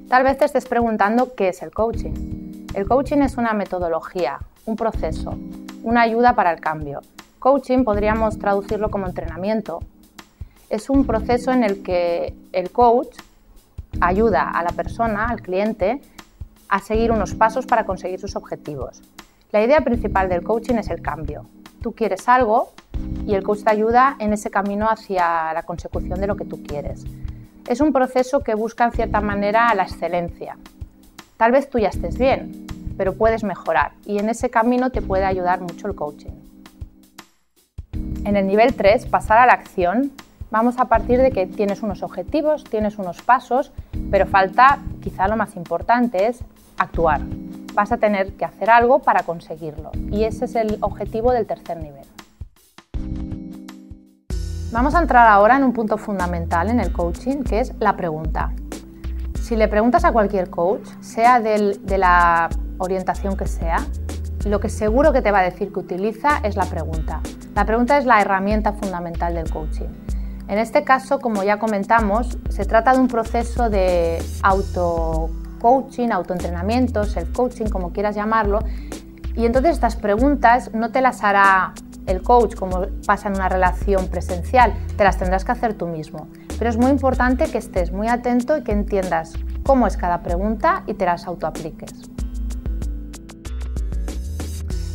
Tal vez te estés preguntando qué es el coaching. El coaching es una metodología, un proceso, una ayuda para el cambio. Coaching podríamos traducirlo como entrenamiento. Es un proceso en el que el coach ayuda a la persona, al cliente, a seguir unos pasos para conseguir sus objetivos. La idea principal del coaching es el cambio. Tú quieres algo y el coach te ayuda en ese camino hacia la consecución de lo que tú quieres. Es un proceso que busca en cierta manera la excelencia. Tal vez tú ya estés bien, pero puedes mejorar y en ese camino te puede ayudar mucho el coaching. En el nivel 3, pasar a la acción, vamos a partir de que tienes unos objetivos, tienes unos pasos, pero falta, quizá lo más importante, es actuar. Vas a tener que hacer algo para conseguirlo y ese es el objetivo del tercer nivel. Vamos a entrar ahora en un punto fundamental en el coaching, que es la pregunta. Si le preguntas a cualquier coach, sea de la orientación que sea, lo que seguro que te va a decir que utiliza es la pregunta. La pregunta es la herramienta fundamental del coaching. En este caso, como ya comentamos, se trata de un proceso de auto-coaching, autoentrenamiento, self-coaching, como quieras llamarlo, y entonces estas preguntas no te las hará el coach como pasa en una relación presencial, te las tendrás que hacer tú mismo. Pero es muy importante que estés muy atento y que entiendas cómo es cada pregunta y te las autoapliques.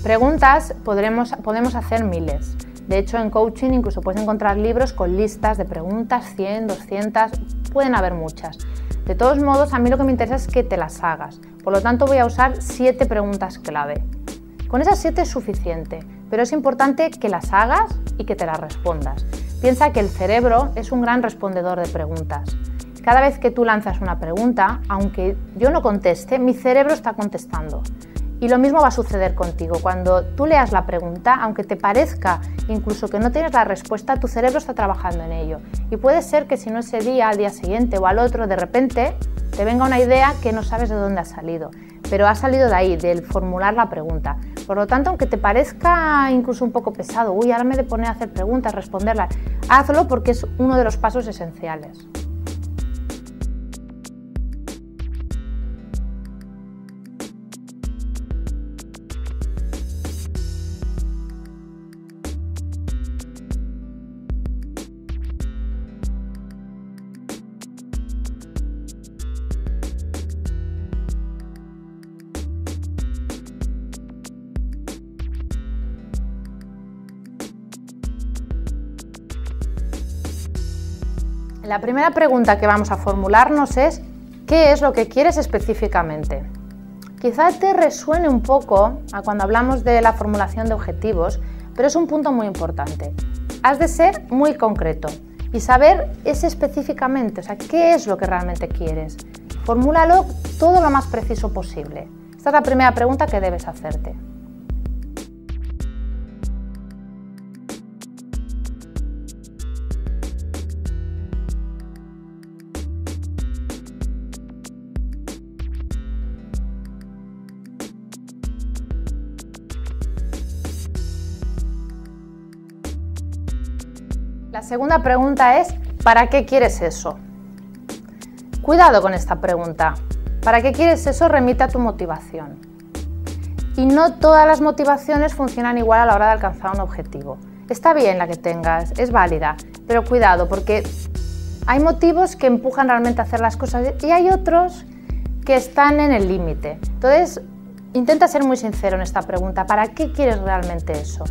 Preguntas podemos hacer miles. De hecho, en coaching incluso puedes encontrar libros con listas de preguntas, 100, 200, pueden haber muchas. De todos modos, a mí lo que me interesa es que te las hagas. Por lo tanto, voy a usar 7 preguntas clave. Con esas 7 es suficiente, pero es importante que las hagas y que te las respondas. Piensa que el cerebro es un gran respondedor de preguntas. Cada vez que tú lanzas una pregunta, aunque yo no conteste, mi cerebro está contestando. Y lo mismo va a suceder contigo. Cuando tú leas la pregunta, aunque te parezca incluso que no tienes la respuesta, tu cerebro está trabajando en ello. Y puede ser que si no ese día, al día siguiente o al otro, de repente te venga una idea que no sabes de dónde ha salido. Pero ha salido de ahí, del formular la pregunta. Por lo tanto, aunque te parezca incluso un poco pesado, ahora me he de poner a hacer preguntas, responderlas, hazlo porque es uno de los pasos esenciales. La primera pregunta que vamos a formularnos es ¿qué es lo que quieres específicamente? Quizá te resuene un poco a cuando hablamos de la formulación de objetivos, pero es un punto muy importante. Has de ser muy concreto y saber ese específicamente, o sea, qué es lo que realmente quieres. Formúlalo todo lo más preciso posible. Esta es la primera pregunta que debes hacerte. La segunda pregunta es ¿para qué quieres eso? Cuidado con esta pregunta. ¿Para qué quieres eso? Remite a tu motivación. Y no todas las motivaciones funcionan igual a la hora de alcanzar un objetivo. Está bien la que tengas, es válida, pero cuidado porque hay motivos que empujan realmente a hacer las cosas y hay otros que están en el límite. Entonces, intenta ser muy sincero en esta pregunta. ¿Para qué quieres realmente eso?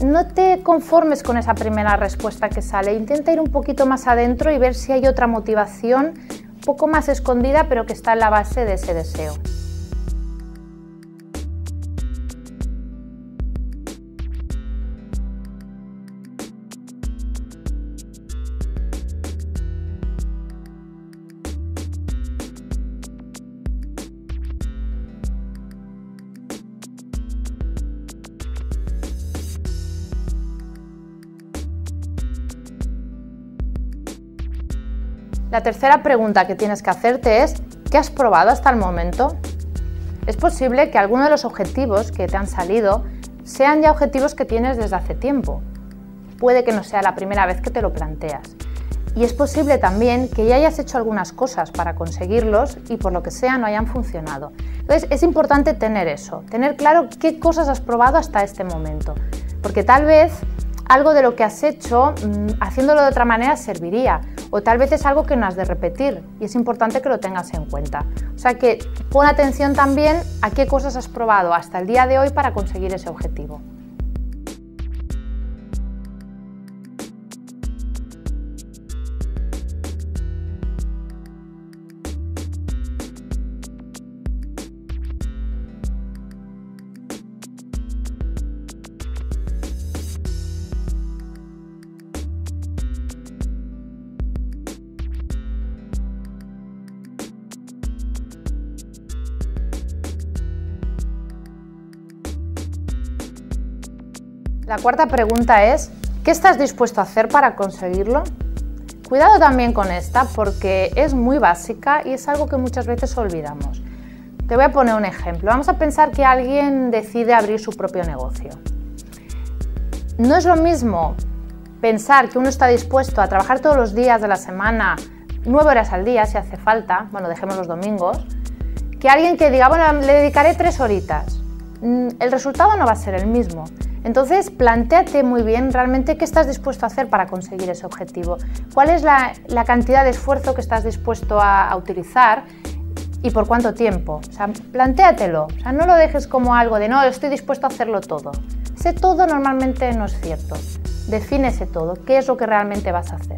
No te conformes con esa primera respuesta que sale, intenta ir un poquito más adentro y ver si hay otra motivación un poco más escondida pero que está en la base de ese deseo. La tercera pregunta que tienes que hacerte es ¿qué has probado hasta el momento? Es posible que alguno de los objetivos que te han salido sean ya objetivos que tienes desde hace tiempo. Puede que no sea la primera vez que te lo planteas. Y es posible también que ya hayas hecho algunas cosas para conseguirlos y por lo que sea no hayan funcionado. Entonces es importante tener eso, tener claro qué cosas has probado hasta este momento, porque tal vez algo de lo que has hecho, haciéndolo de otra manera serviría, o tal vez es algo que no has de repetir y es importante que lo tengas en cuenta. O sea que pon atención también a qué cosas has probado hasta el día de hoy para conseguir ese objetivo. La cuarta pregunta es, ¿qué estás dispuesto a hacer para conseguirlo? Cuidado también con esta porque es muy básica y es algo que muchas veces olvidamos. Te voy a poner un ejemplo. Vamos a pensar que alguien decide abrir su propio negocio. No es lo mismo pensar que uno está dispuesto a trabajar todos los días de la semana, 9 horas al día si hace falta, bueno, dejemos los domingos, que alguien que diga, bueno, le dedicaré 3 horitas. El resultado no va a ser el mismo. Entonces, plantéate muy bien realmente qué estás dispuesto a hacer para conseguir ese objetivo. ¿Cuál es la cantidad de esfuerzo que estás dispuesto a utilizar y por cuánto tiempo? O sea, plantéatelo. O sea, no lo dejes como algo de no, estoy dispuesto a hacerlo todo. Ese todo normalmente no es cierto. Define ese todo. ¿Qué es lo que realmente vas a hacer?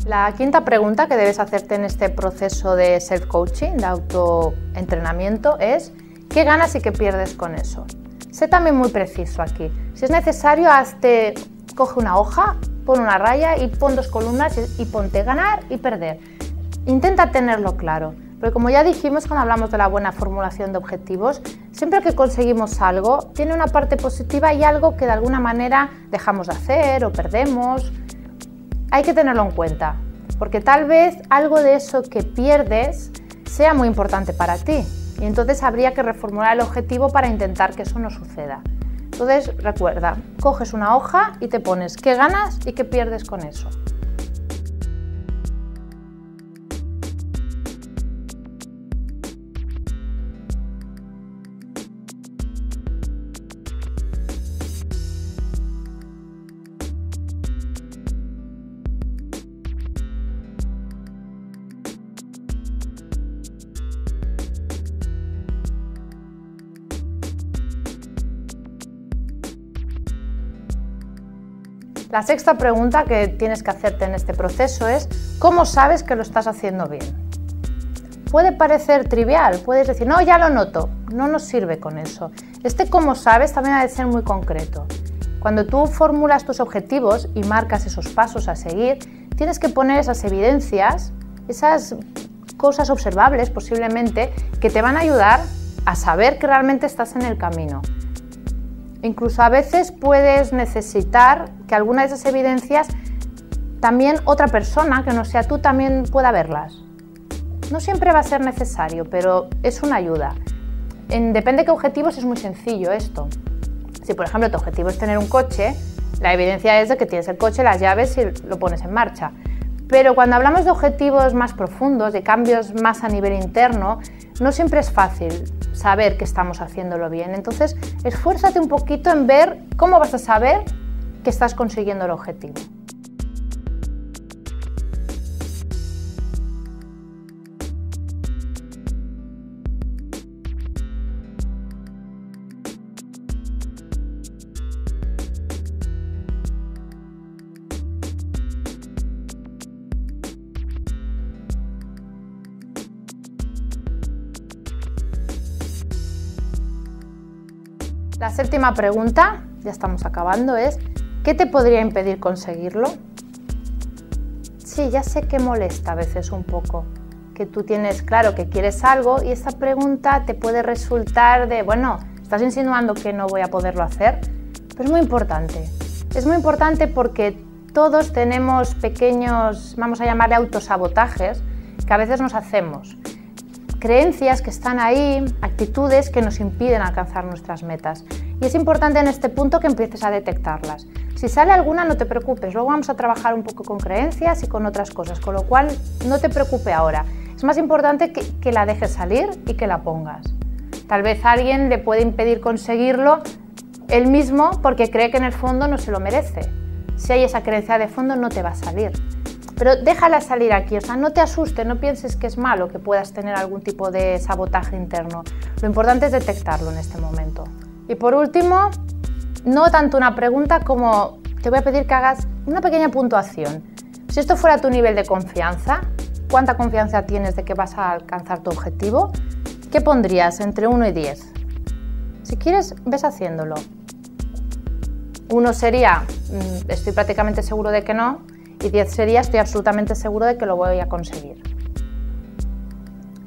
La quinta pregunta que debes hacerte en este proceso de self-coaching, de autoentrenamiento, es ¿qué ganas y qué pierdes con eso? Sé también muy preciso aquí. Si es necesario, coge una hoja, pon una raya y pon 2 columnas y ponte ganar y perder. Intenta tenerlo claro, porque como ya dijimos cuando hablamos de la buena formulación de objetivos, siempre que conseguimos algo, tiene una parte positiva y algo que de alguna manera dejamos de hacer o perdemos. Hay que tenerlo en cuenta, porque tal vez algo de eso que pierdes sea muy importante para ti y entonces habría que reformular el objetivo para intentar que eso no suceda. Entonces recuerda, coges una hoja y te pones qué ganas y qué pierdes con eso. La sexta pregunta que tienes que hacerte en este proceso es ¿cómo sabes que lo estás haciendo bien? Puede parecer trivial, puedes decir, no, ya lo noto, no nos sirve con eso. Cómo sabes también ha de ser muy concreto. Cuando tú formulas tus objetivos y marcas esos pasos a seguir, tienes que poner esas evidencias, esas cosas observables posiblemente, que te van a ayudar a saber que realmente estás en el camino. Incluso a veces puedes necesitar que alguna de esas evidencias también otra persona que no sea tú también pueda verlas. No siempre va a ser necesario, pero es una ayuda. Depende de qué objetivos, es muy sencillo esto. Si por ejemplo tu objetivo es tener un coche, la evidencia es de que tienes el coche, las llaves y lo pones en marcha. Pero cuando hablamos de objetivos más profundos, de cambios más a nivel interno, no siempre es fácil saber que estamos haciéndolo bien. Entonces, esfuérzate un poquito en ver cómo vas a saber que estás consiguiendo el objetivo. La séptima pregunta, ya estamos acabando, es ¿qué te podría impedir conseguirlo? Sí, ya sé que molesta a veces un poco, que tú tienes claro que quieres algo y esta pregunta te puede resultar de, bueno, ¿Estás insinuando que no voy a poderlo hacer? Pero es muy importante. Es muy importante porque todos tenemos pequeños, vamos a llamarle autosabotajes, que a veces nos hacemos. Creencias que están ahí, actitudes que nos impiden alcanzar nuestras metas. Y es importante en este punto que empieces a detectarlas. Si sale alguna, no te preocupes, luego vamos a trabajar un poco con creencias y con otras cosas, con lo cual no te preocupe ahora. Es más importante que la dejes salir y que la pongas. Tal vez alguien le puede impedir conseguirlo él mismo porque cree que en el fondo no se lo merece. Si hay esa creencia de fondo, no te va a salir. Pero déjala salir aquí, o sea, no te asustes, no pienses que es malo que puedas tener algún tipo de sabotaje interno. Lo importante es detectarlo en este momento. Y por último, no tanto una pregunta como te voy a pedir que hagas una pequeña puntuación. Si esto fuera tu nivel de confianza, ¿cuánta confianza tienes de que vas a alcanzar tu objetivo? ¿Qué pondrías entre 1 y 10? Si quieres, ves haciéndolo. 1 sería, estoy prácticamente seguro de que no, y 10 sería, estoy absolutamente seguro de que lo voy a conseguir.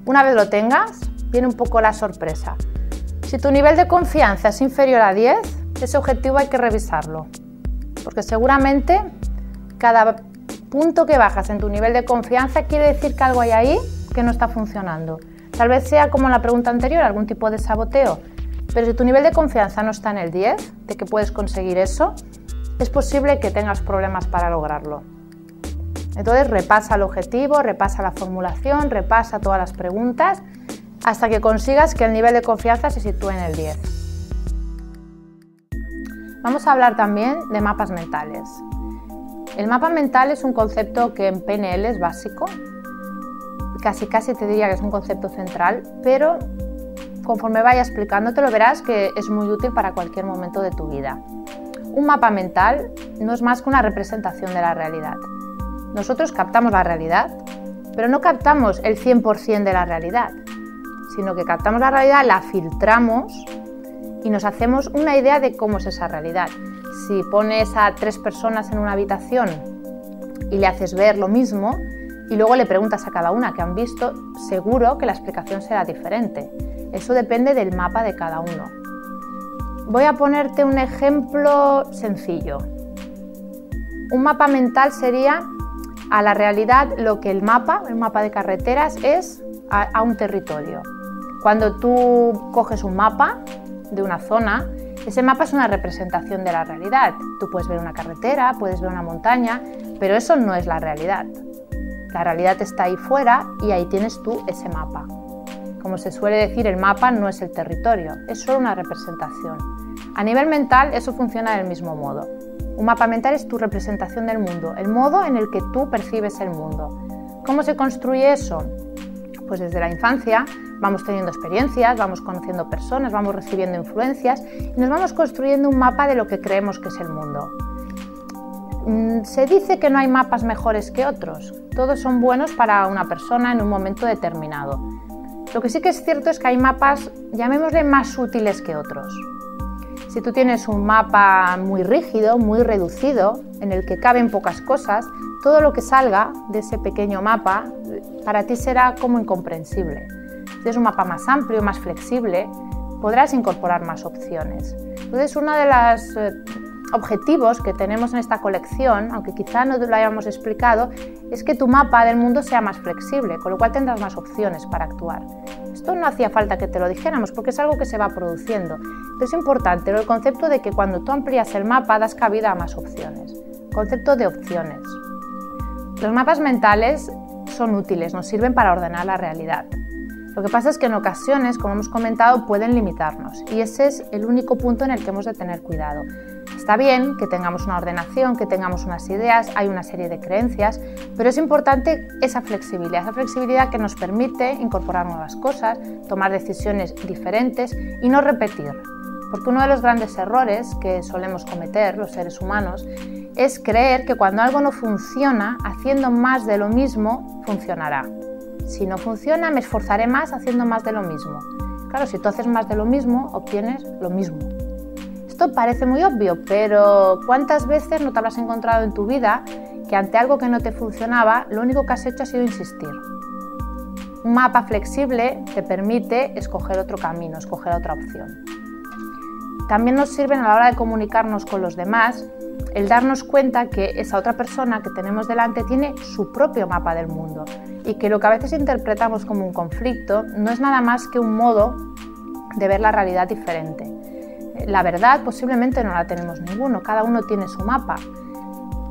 Una vez lo tengas, viene un poco la sorpresa. Si tu nivel de confianza es inferior a 10, ese objetivo hay que revisarlo, porque seguramente cada punto que bajas en tu nivel de confianza quiere decir que algo hay ahí que no está funcionando. Tal vez sea como en la pregunta anterior, algún tipo de saboteo, pero si tu nivel de confianza no está en el 10, de que puedes conseguir eso, es posible que tengas problemas para lograrlo. Entonces repasa el objetivo, repasa la formulación, repasa todas las preguntas hasta que consigas que el nivel de confianza se sitúe en el 10. Vamos a hablar también de mapas mentales. El mapa mental es un concepto que en PNL es básico, casi te diría que es un concepto central, pero conforme vaya explicándotelo verás que es muy útil para cualquier momento de tu vida. Un mapa mental no es más que una representación de la realidad. Nosotros captamos la realidad, pero no captamos el 100% de la realidad, sino que captamos la realidad, la filtramos y nos hacemos una idea de cómo es esa realidad. Si pones a 3 personas en una habitación y le haces ver lo mismo y luego le preguntas a cada una qué han visto, seguro que la explicación será diferente. Eso depende del mapa de cada uno. Voy a ponerte un ejemplo sencillo. Un mapa mental sería a la realidad lo que el mapa de carreteras es a un territorio. Cuando tú coges un mapa de una zona, ese mapa es una representación de la realidad. Tú puedes ver una carretera, puedes ver una montaña, pero eso no es la realidad. La realidad está ahí fuera y ahí tienes tú ese mapa. Como se suele decir, el mapa no es el territorio, es solo una representación. A nivel mental eso funciona del mismo modo. Un mapa mental es tu representación del mundo, el modo en el que tú percibes el mundo. ¿Cómo se construye eso? Pues desde la infancia vamos teniendo experiencias, vamos conociendo personas, vamos recibiendo influencias y nos vamos construyendo un mapa de lo que creemos que es el mundo. Se dice que no hay mapas mejores que otros, todos son buenos para una persona en un momento determinado. Lo que sí que es cierto es que hay mapas, llamémosle, más útiles que otros. Si tú tienes un mapa muy rígido, muy reducido, en el que caben pocas cosas, todo lo que salga de ese pequeño mapa para ti será como incomprensible. Si tienes un mapa más amplio, más flexible, podrás incorporar más opciones. Entonces, uno de los objetivos que tenemos en esta colección, aunque quizá no lo hayamos explicado, es que tu mapa del mundo sea más flexible, con lo cual tendrás más opciones para actuar. Esto no hacía falta que te lo dijéramos porque es algo que se va produciendo. Pero es importante el concepto de que cuando tú amplías el mapa das cabida a más opciones. Concepto de opciones. Los mapas mentales son útiles, nos sirven para ordenar la realidad. Lo que pasa es que en ocasiones, como hemos comentado, pueden limitarnos y ese es el único punto en el que hemos de tener cuidado. Está bien que tengamos una ordenación, que tengamos unas ideas, hay una serie de creencias, pero es importante esa flexibilidad que nos permite incorporar nuevas cosas, tomar decisiones diferentes y no repetir. Porque uno de los grandes errores que solemos cometer los seres humanos es creer que cuando algo no funciona, haciendo más de lo mismo, funcionará. Si no funciona, me esforzaré más haciendo más de lo mismo. Claro, si tú haces más de lo mismo, obtienes lo mismo. Esto parece muy obvio, pero ¿cuántas veces no te habrás encontrado en tu vida que ante algo que no te funcionaba, lo único que has hecho ha sido insistir? Un mapa flexible te permite escoger otro camino, escoger otra opción. también nos sirven a la hora de comunicarnos con los demás, el darnos cuenta que esa otra persona que tenemos delante tiene su propio mapa del mundo y que lo que a veces interpretamos como un conflicto no es nada más que un modo de ver la realidad diferente. La verdad posiblemente no la tenemos ninguno, cada uno tiene su mapa.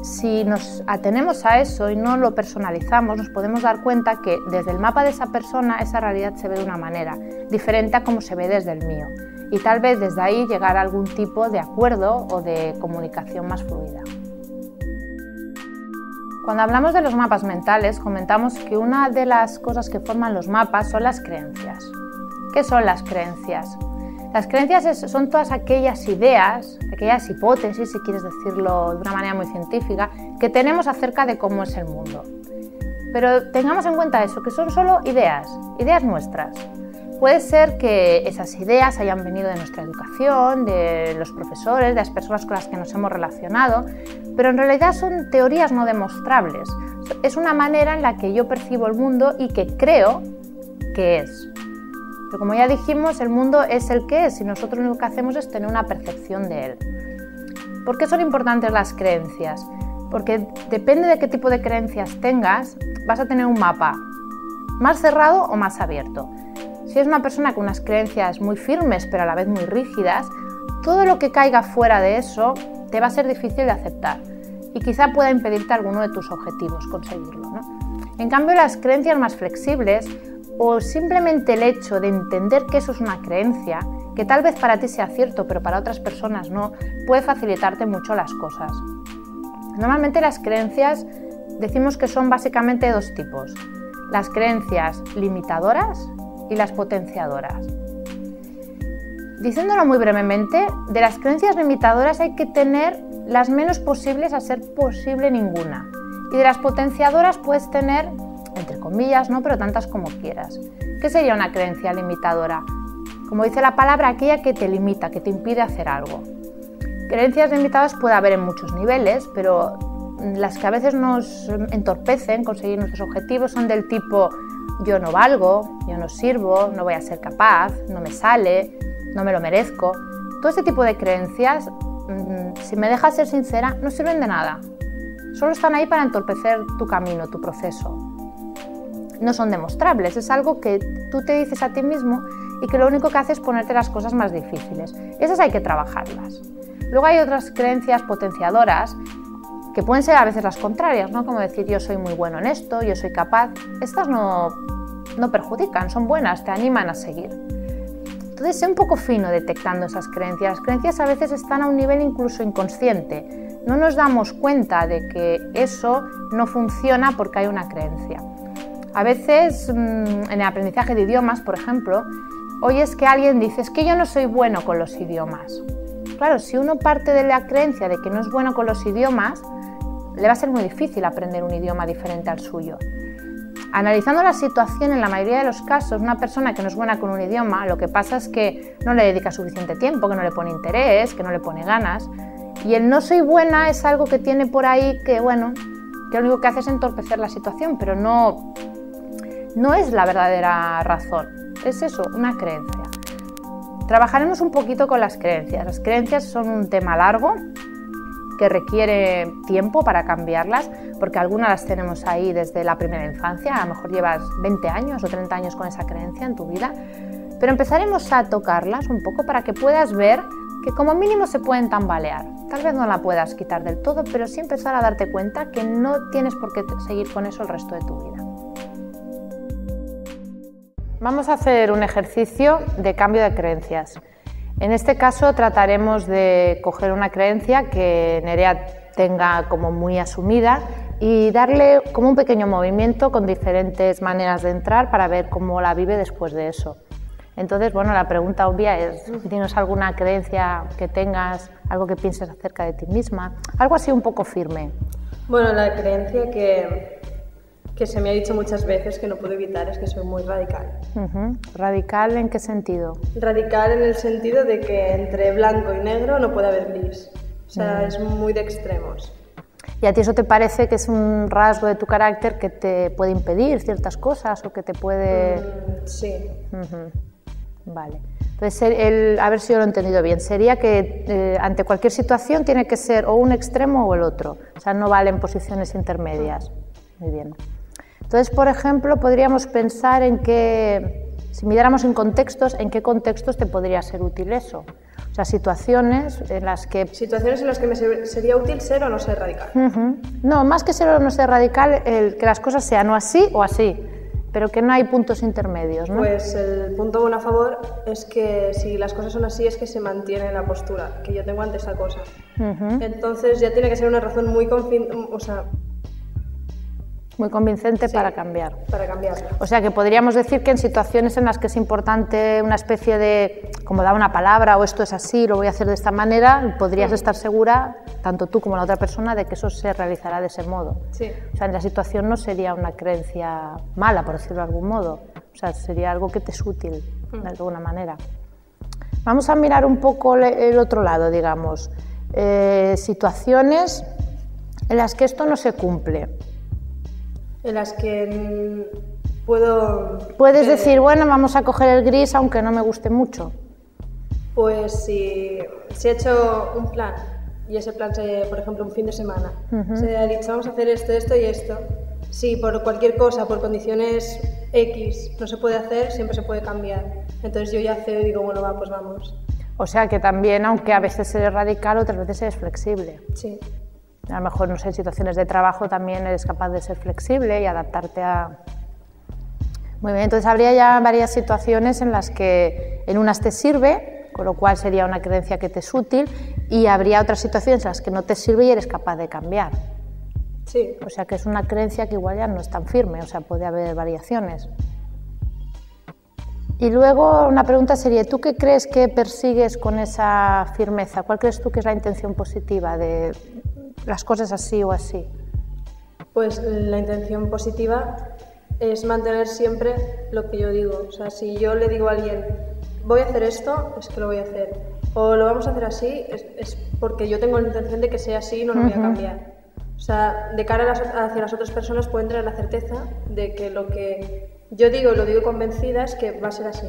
Si nos atenemos a eso y no lo personalizamos, nos podemos dar cuenta que desde el mapa de esa persona esa realidad se ve de una manera diferente a como se ve desde el mío. Y tal vez desde ahí llegar a algún tipo de acuerdo o de comunicación más fluida. Cuando hablamos de los mapas mentales, comentamos que una de las cosas que forman los mapas son las creencias. ¿Qué son las creencias? Las creencias son todas aquellas ideas, aquellas hipótesis, si quieres decirlo de una manera muy científica, que tenemos acerca de cómo es el mundo. Pero tengamos en cuenta eso, que son solo ideas nuestras. Puede ser que esas ideas hayan venido de nuestra educación, de los profesores, de las personas con las que nos hemos relacionado, pero en realidad son teorías no demostrables. Es una manera en la que yo percibo el mundo y que creo que es. Pero como ya dijimos, el mundo es el que es y nosotros lo único que hacemos es tener una percepción de él. ¿Por qué son importantes las creencias? Porque depende de qué tipo de creencias tengas, vas a tener un mapa más cerrado o más abierto. Si es una persona con unas creencias muy firmes pero a la vez muy rígidas, todo lo que caiga fuera de eso te va a ser difícil de aceptar y quizá pueda impedirte alguno de tus objetivos conseguirlo, ¿no? En cambio, las creencias más flexibles o simplemente el hecho de entender que eso es una creencia, que tal vez para ti sea cierto pero para otras personas no, puede facilitarte mucho las cosas. Normalmente las creencias decimos que son básicamente dos tipos: las creencias limitadoras y las potenciadoras. Diciéndolo muy brevemente, de las creencias limitadoras hay que tener las menos posibles a ser posible ninguna. Y de las potenciadoras puedes tener, entre comillas, ¿no? Pero tantas como quieras. ¿Qué sería una creencia limitadora? Como dice la palabra, aquella que te limita, que te impide hacer algo. Creencias limitadas puede haber en muchos niveles, pero las que a veces nos entorpecen conseguir nuestros objetivos son del tipo: yo no valgo, yo no sirvo, no voy a ser capaz, no me sale, no me lo merezco. Todo este tipo de creencias, si me dejas ser sincera, no sirven de nada. Solo están ahí para entorpecer tu camino, tu proceso. No son demostrables, es algo que tú te dices a ti mismo y que lo único que hace es ponerte las cosas más difíciles. Esas hay que trabajarlas. Luego hay otras creencias potenciadoras que pueden ser a veces las contrarias, ¿no? Como decir: yo soy muy bueno en esto, yo soy capaz. Estas no perjudican, son buenas, te animan a seguir. Entonces, sé un poco fino detectando esas creencias. Las creencias a veces están a un nivel incluso inconsciente. No nos damos cuenta de que eso no funciona porque hay una creencia. A veces, en el aprendizaje de idiomas, por ejemplo, oyes que alguien dice: es que yo no soy bueno con los idiomas. Claro, si uno parte de la creencia de que no es bueno con los idiomas, le va a ser muy difícil aprender un idioma diferente al suyo. Analizando la situación, en la mayoría de los casos, una persona que no es buena con un idioma, lo que pasa es que no le dedica suficiente tiempo, que no le pone interés, que no le pone ganas. Y el no soy buena es algo que tiene por ahí que, bueno, que lo único que hace es entorpecer la situación, pero no es la verdadera razón. Es eso, una creencia. Trabajaremos un poquito con las creencias. Las creencias son un tema largo que requiere tiempo para cambiarlas, porque algunas las tenemos ahí desde la primera infancia. A lo mejor llevas 20 años o 30 años con esa creencia en tu vida, pero empezaremos a tocarlas un poco para que puedas ver que como mínimo se pueden tambalear. Tal vez no la puedas quitar del todo, pero sí empezar a darte cuenta que no tienes por qué seguir con eso el resto de tu vida. Vamos a hacer un ejercicio de cambio de creencias. En este caso trataremos de coger una creencia que Nerea tenga como muy asumida y darle como un pequeño movimiento con diferentes maneras de entrar para ver cómo la vive después de eso. Entonces, bueno, la pregunta obvia es: ¿tienes alguna creencia que tengas, algo que pienses acerca de ti misma? Algo así un poco firme. Bueno, la creencia que se me ha dicho muchas veces, que no puedo evitar, es que soy muy radical. ¿Radical en qué sentido? Radical en el sentido de que entre blanco y negro no puede haber gris. O sea, es muy de extremos. ¿Y a ti eso te parece que es un rasgo de tu carácter que te puede impedir ciertas cosas o que te puede...? Sí. Vale. Entonces, a ver si yo lo he entendido bien, sería que ante cualquier situación tiene que ser o un extremo o el otro, o sea, no valen posiciones intermedias. Muy bien. Entonces, por ejemplo, podríamos pensar en que, si miráramos en contextos, ¿en qué contextos te podría ser útil eso? O sea, situaciones en las que... Situaciones en las que me sería útil ser o no ser radical. No, más que ser o no ser radical, que las cosas sean o así o así, pero que no hay puntos intermedios, ¿no? Pues el punto bueno a favor es que si las cosas son así es que se mantiene la postura que yo tengo ante esa cosa. Entonces ya tiene que ser una razón muy muy convincente, sí, para cambiar. Para cambiarla. O sea que podríamos decir que en situaciones en las que es importante una especie de, como dar una palabra o esto es así, lo voy a hacer de esta manera, podrías estar segura, tanto tú como la otra persona, de que eso se realizará de ese modo. Sí. O sea, en la situación no sería una creencia mala, por decirlo de algún modo. O sea, sería algo que te es útil, de alguna manera. Vamos a mirar un poco el otro lado, digamos. Situaciones en las que esto no se cumple. En las que puedes decir, bueno, vamos a coger el gris aunque no me guste mucho. Pues si he hecho un plan y ese plan, por ejemplo, un fin de semana, se ha dicho vamos a hacer esto, esto y esto. Si por cualquier cosa, por condiciones X no se puede hacer, siempre se puede cambiar. Entonces yo ya cedo y digo, bueno, va, pues vamos. O sea que también, aunque a veces eres radical, otras veces eres flexible. Sí. A lo mejor, no sé, en situaciones de trabajo también eres capaz de ser flexible y adaptarte a... Muy bien, entonces habría ya varias situaciones en las que en unas te sirve, con lo cual sería una creencia que te es útil, y habría otras situaciones en las que no te sirve y eres capaz de cambiar. Sí. O sea que es una creencia que igual ya no es tan firme, o sea, puede haber variaciones. Y luego una pregunta sería, ¿tú qué crees que persigues con esa firmeza? ¿Cuál crees tú que es la intención positiva de las cosas así o así? Pues la intención positiva es mantener siempre lo que yo digo. O sea, si yo le digo a alguien, voy a hacer esto, es que lo voy a hacer. O lo vamos a hacer así, es porque yo tengo la intención de que sea así y no lo voy a cambiar. O sea, de cara hacia las otras personas pueden tener la certeza de que lo que yo digo, y lo digo convencida, es que va a ser así.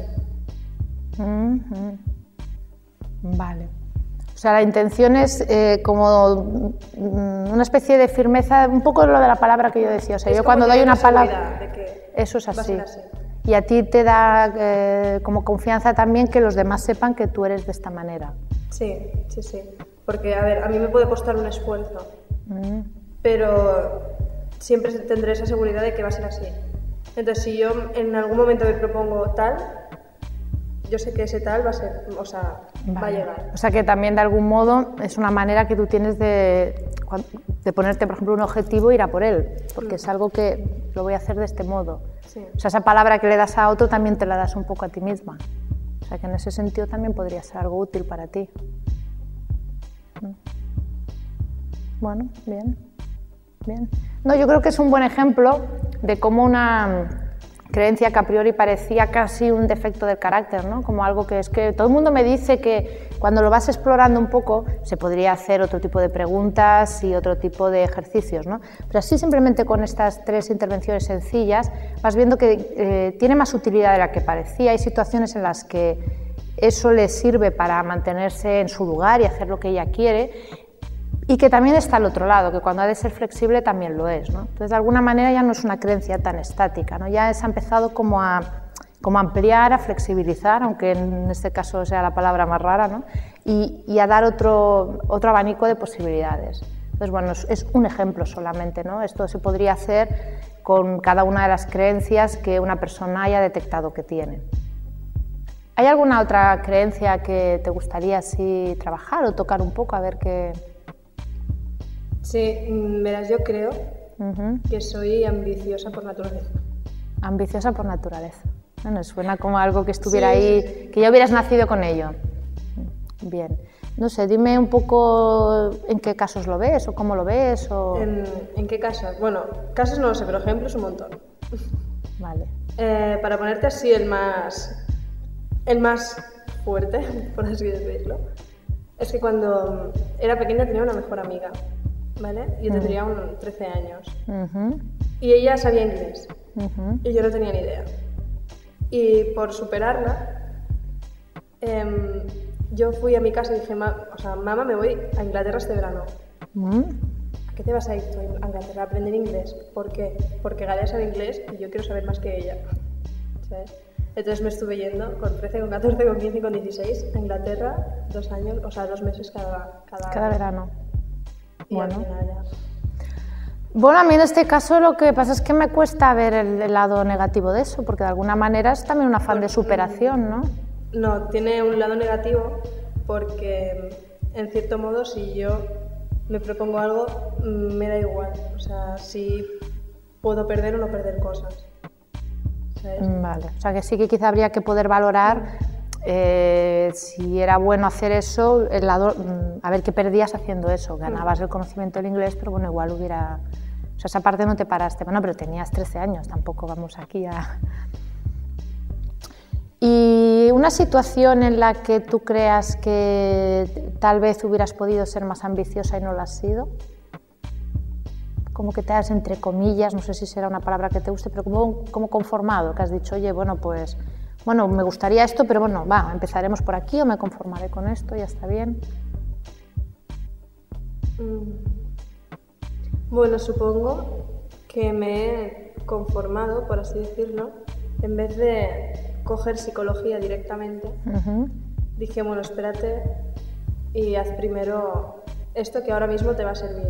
Vale. O sea, la intención es como una especie de firmeza, un poco lo de la palabra que yo decía. O sea, yo cuando doy una palabra, de que eso es así. Va a ser así. Y a ti te da como confianza también que los demás sepan que tú eres de esta manera. Sí, sí, sí. Porque, a ver, a mí me puede costar un esfuerzo, pero siempre tendré esa seguridad de que va a ser así. Entonces, si yo en algún momento me propongo tal, yo sé que ese tal va a ser, o sea, va a llegar. O sea que también de algún modo es una manera que tú tienes de ponerte, por ejemplo, un objetivo e ir a por él, porque es algo que lo voy a hacer de este modo. Sí. O sea, esa palabra que le das a otro también te la das un poco a ti misma. O sea que en ese sentido también podría ser algo útil para ti. Bueno, bien. Bien. No, yo creo que es un buen ejemplo de cómo una creencia que a priori parecía casi un defecto del carácter, ¿no? Como algo que es que todo el mundo me dice que cuando lo vas explorando un poco se podría hacer otro tipo de preguntas y otro tipo de ejercicios, ¿no? Pero así simplemente con estas 3 intervenciones sencillas vas viendo que tiene más utilidad de la que parecía. Hay situaciones en las que eso le sirve para mantenerse en su lugar y hacer lo que ella quiere. Y que también está al otro lado, que cuando ha de ser flexible también lo es, ¿no? Entonces, de alguna manera ya no es una creencia tan estática, ¿no? Ya se ha empezado como a ampliar, a flexibilizar, aunque en este caso sea la palabra más rara, ¿no? Y a dar otro abanico de posibilidades. Entonces, bueno, es un ejemplo solamente, ¿no? Esto se podría hacer con cada una de las creencias que una persona haya detectado que tiene. ¿Hay alguna otra creencia que te gustaría así trabajar o tocar un poco a ver qué...? Sí, verás, yo creo que soy ambiciosa por naturaleza. Ambiciosa por naturaleza. Bueno, suena como algo que estuviera ahí, que ya hubieras nacido con ello. Bien. No sé, dime un poco en qué casos lo ves o cómo lo ves. O... ¿En qué casos? Bueno, casos no lo sé, pero ejemplos un montón. Vale. Para ponerte así el más fuerte, por así decirlo, es que cuando era pequeña tenía una mejor amiga. ¿Vale? Yo tendría unos 13 años. Y ella sabía inglés. Y yo no tenía ni idea. Y por superarla, Yo fui a mi casa y dije, mamá, me voy a Inglaterra este verano. ¿A qué te vas a ir tú a Inglaterra a aprender inglés? ¿Por qué? Porque Galia sabe inglés y yo quiero saber más que ella, ¿sabes? Entonces me estuve yendo con 13, con 14, con 15 y con 16 a Inglaterra 2 años, o sea, 2 meses cada verano. Y Bueno. al final ya. Bueno, a mí en este caso lo que pasa es que me cuesta ver el lado negativo de eso, porque de alguna manera es también un afán de superación, ¿no? No, tiene un lado negativo porque, en cierto modo, si yo me propongo algo, me da igual. O sea, si puedo perder o no perder cosas. ¿Sabes? Vale, o sea que sí que quizá habría que poder valorar si era bueno hacer eso, el lado, a ver qué perdías haciendo eso. Ganabas el conocimiento del inglés, pero bueno, igual hubiera... O sea, esa parte no te paraste. Bueno, pero tenías 13 años, tampoco vamos aquí a... ¿Y una situación en la que tú creas que tal vez hubieras podido ser más ambiciosa y no lo has sido? Como que te has, entre comillas, no sé si será una palabra que te guste, pero como conformado, que has dicho, oye, bueno, pues, bueno, me gustaría esto, pero bueno, va, empezaremos por aquí o me conformaré con esto, ya está bien. Bueno, supongo que me he conformado, por así decirlo, en vez de coger psicología directamente, dije, bueno, espérate y haz primero esto que ahora mismo te va a servir.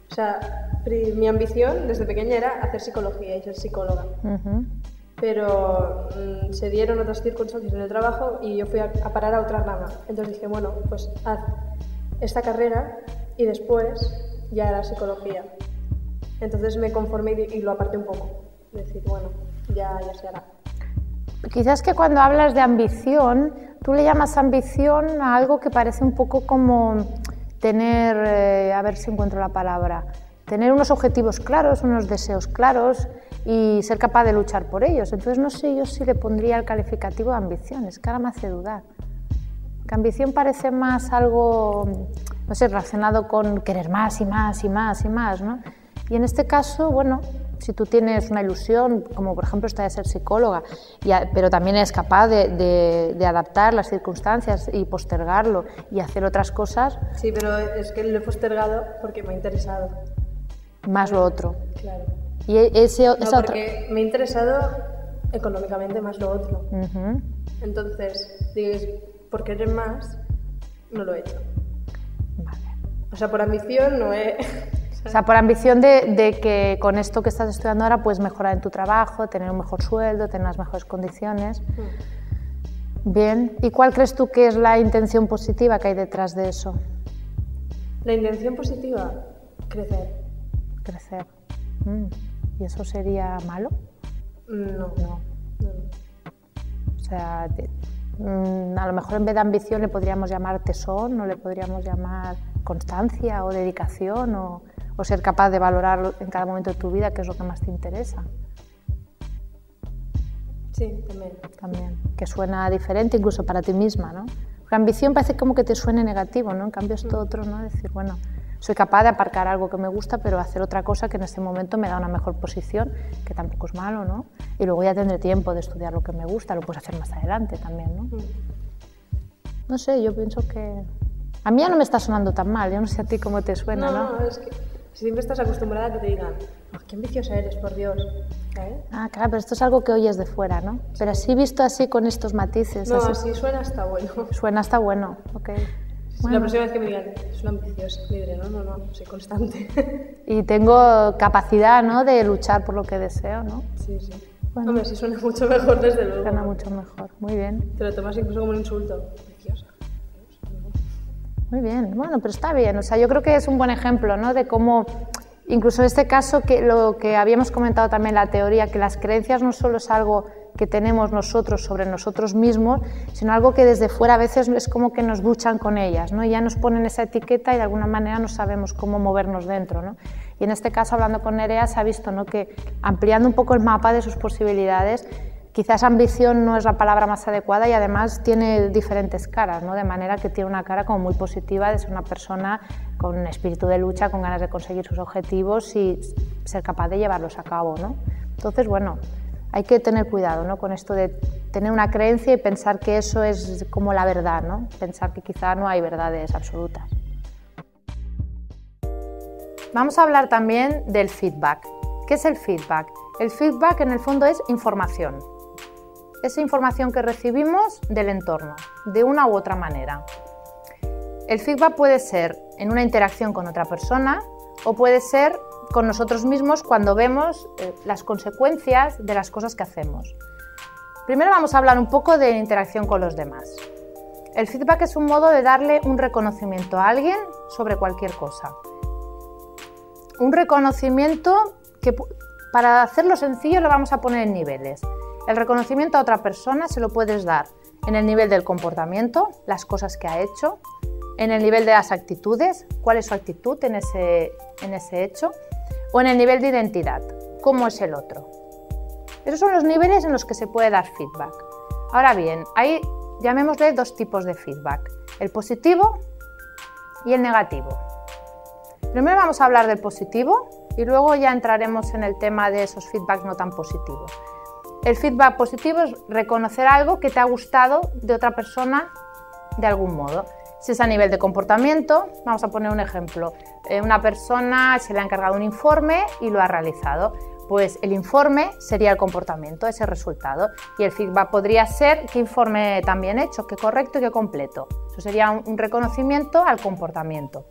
O sea, mi ambición desde pequeña era hacer psicología y ser psicóloga. Pero se dieron otras circunstancias en el trabajo y yo fui a parar a otra rama. Entonces dije, bueno, pues haz esta carrera y después ya era psicología. Entonces me conformé y lo aparté un poco. Decir, bueno, ya se hará. Quizás que cuando hablas de ambición, tú le llamas ambición a algo que parece un poco como tener, a ver si encuentro la palabra, tener unos objetivos claros, unos deseos claros y ser capaz de luchar por ellos. Entonces no sé yo si le pondría el calificativo de ambición, es que ahora me hace dudar. Que ambición parece más algo, no sé, relacionado con querer más y más y más y más, ¿no? Y en este caso, bueno, si tú tienes una ilusión, como por ejemplo esta de ser psicóloga, pero también eres capaz de adaptar las circunstancias y postergarlo y hacer otras cosas... Sí, pero es que lo he postergado porque me ha interesado. Más lo otro. Claro. Y esa porque me ha interesado económicamente más lo otro. Entonces, dices, por querer más, no lo he hecho. Vale. O sea, por ambición no he... O sea, por ambición de que con esto que estás estudiando ahora puedes mejorar en tu trabajo, tener un mejor sueldo, tener las mejores condiciones. Bien. ¿Y cuál crees tú que es la intención positiva que hay detrás de eso? La intención positiva, crecer. Crecer. ¿Y eso sería malo? No. O sea, a lo mejor en vez de ambición le podríamos llamar tesón, o le podríamos llamar constancia o dedicación o ser capaz de valorar en cada momento de tu vida qué es lo que más te interesa. Sí, también. Que suena diferente incluso para ti misma, ¿no? Porque ambición parece como que te suene negativo, ¿no? En cambio esto otro, ¿no? Decir, bueno, soy capaz de aparcar algo que me gusta, pero hacer otra cosa que en este momento me da una mejor posición, que tampoco es malo, ¿no? Y luego ya tendré tiempo de estudiar lo que me gusta, lo puedes hacer más adelante también, ¿no? No sé, yo pienso que... A mí ya no me está sonando tan mal, yo no sé a ti cómo te suena, ¿no? No, es que siempre estás acostumbrada a que te digan, qué ambiciosa eres, por Dios, ¿sabes? Ah, claro, pero esto es algo que oyes de fuera, ¿no? Sí. Pero así visto así con estos matices... No, así suena hasta bueno. Suena hasta bueno, ok. Bueno. La próxima vez que me digan, es una ambiciosa, me diré, no, soy constante. Y tengo capacidad, ¿no?, de luchar por lo que deseo, ¿no? Sí. Bueno. Hombre, sí suena mucho mejor, desde luego. Suena mucho mejor, muy bien. Te lo tomas incluso como un insulto. Ambiciosa. Muy bien, bueno, pero está bien, o sea, yo creo que es un buen ejemplo, ¿no?, de cómo, incluso en este caso, que lo que habíamos comentado también en la teoría, que las creencias no solo es algo que tenemos nosotros sobre nosotros mismos, sino algo que desde fuera a veces es como que nos luchan con ellas, ¿no? Y ya nos ponen esa etiqueta y de alguna manera no sabemos cómo movernos dentro, ¿no? Y en este caso, hablando con Nerea, se ha visto, ¿no?, que ampliando un poco el mapa de sus posibilidades, quizás ambición no es la palabra más adecuada y además tiene diferentes caras, ¿no? De manera que tiene una cara como muy positiva de ser una persona con un espíritu de lucha, con ganas de conseguir sus objetivos y ser capaz de llevarlos a cabo, ¿no? Entonces, bueno, hay que tener cuidado, ¿no?, con esto de tener una creencia y pensar que eso es como la verdad, ¿no? Pensar que quizá no hay verdades absolutas. Vamos a hablar también del feedback. ¿Qué es el feedback? El feedback en el fondo es información. Esa información que recibimos del entorno, de una u otra manera. El feedback puede ser en una interacción con otra persona o puede ser con nosotros mismos cuando vemos las consecuencias de las cosas que hacemos. Primero vamos a hablar un poco de interacción con los demás. El feedback es un modo de darle un reconocimiento a alguien sobre cualquier cosa. Un reconocimiento que, para hacerlo sencillo, lo vamos a poner en niveles. El reconocimiento a otra persona se lo puedes dar en el nivel del comportamiento, las cosas que ha hecho, en el nivel de las actitudes, cuál es su actitud en ese hecho, o en el nivel de identidad, cómo es el otro. Esos son los niveles en los que se puede dar feedback. Ahora bien, hay, llamémosle, dos tipos de feedback, el positivo y el negativo. Primero vamos a hablar del positivo y luego ya entraremos en el tema de esos feedbacks no tan positivos. El feedback positivo es reconocer algo que te ha gustado de otra persona de algún modo. Si es a nivel de comportamiento, vamos a poner un ejemplo. Una persona se le ha encargado un informe y lo ha realizado. Pues el informe sería el comportamiento, ese resultado. Y el feedback podría ser qué informe tan bien hecho, qué correcto y qué completo. Eso sería un reconocimiento al comportamiento.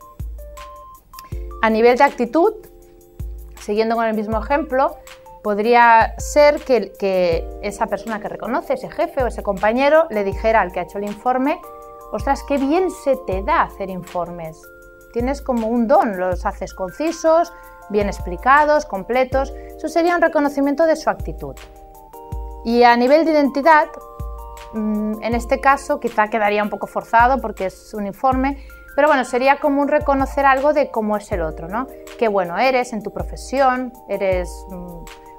A nivel de actitud, siguiendo con el mismo ejemplo, podría ser que esa persona que reconoce, ese jefe o ese compañero, le dijera al que ha hecho el informe: ostras, qué bien se te da hacer informes. Tienes como un don, los haces concisos, bien explicados, completos. Eso sería un reconocimiento de su actitud. Y a nivel de identidad, en este caso quizá quedaría un poco forzado porque es un informe, pero bueno, sería como un reconocer algo de cómo es el otro, ¿no? Qué bueno eres en tu profesión, eres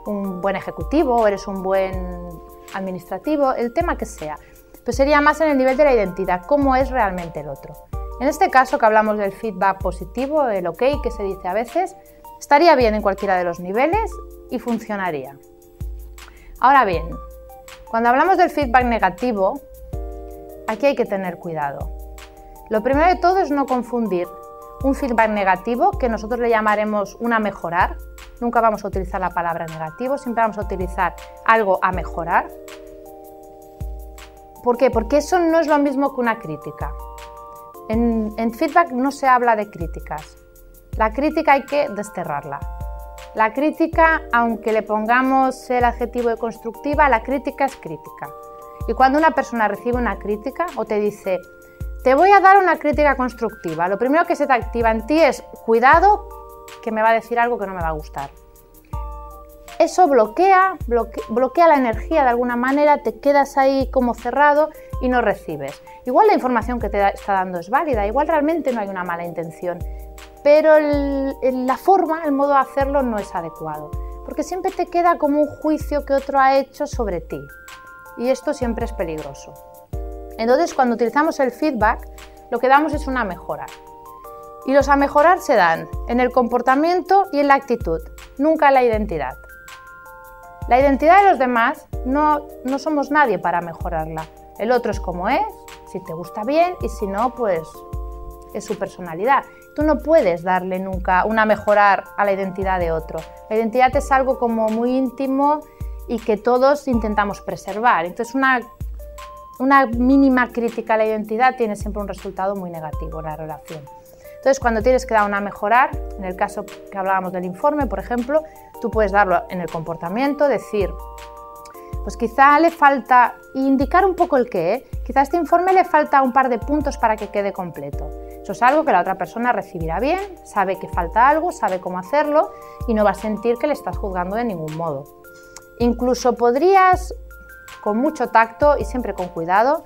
un buen ejecutivo, eres un buen administrativo, el tema que sea. Pues sería más en el nivel de la identidad, cómo es realmente el otro. En este caso, que hablamos del feedback positivo, el ok que se dice a veces, estaría bien en cualquiera de los niveles y funcionaría. Ahora bien, cuando hablamos del feedback negativo, aquí hay que tener cuidado. Lo primero de todo es no confundir un feedback negativo, que nosotros le llamaremos un a mejorar. Nunca vamos a utilizar la palabra negativo, siempre vamos a utilizar algo a mejorar. ¿Por qué? Porque eso no es lo mismo que una crítica. En feedback no se habla de críticas. La crítica hay que desterrarla. La crítica, aunque le pongamos el adjetivo de constructiva, la crítica es crítica. Y cuando una persona recibe una crítica o te dice: te voy a dar una crítica constructiva, lo primero que se te activa en ti es: cuidado, que me va a decir algo que no me va a gustar. Eso bloquea la energía de alguna manera, te quedas ahí como cerrado y no recibes. Igual la información que te está dando es válida, igual realmente no hay una mala intención, pero la forma, el modo de hacerlo no es adecuado, porque siempre te queda como un juicio que otro ha hecho sobre ti, y esto siempre es peligroso. Entonces, cuando utilizamos el feedback, lo que damos es una mejora. Y los a mejorar se dan en el comportamiento y en la actitud, nunca en la identidad. La identidad de los demás no somos nadie para mejorarla. El otro es como es, si te gusta bien, y si no, pues es su personalidad. Tú no puedes darle nunca una mejorar a la identidad de otro. La identidad es algo como muy íntimo y que todos intentamos preservar. Entonces, una mínima crítica a la identidad tiene siempre un resultado muy negativo en la relación. Entonces, cuando tienes que dar una mejorar, en el caso que hablábamos del informe, por ejemplo, tú puedes darlo en el comportamiento, decir, pues quizá le falta, indicar un poco el qué, quizá a este informe le falta un par de puntos para que quede completo. Eso es algo que la otra persona recibirá bien, sabe que falta algo, sabe cómo hacerlo y no va a sentir que le estás juzgando de ningún modo. Incluso podrías, con mucho tacto y siempre con cuidado,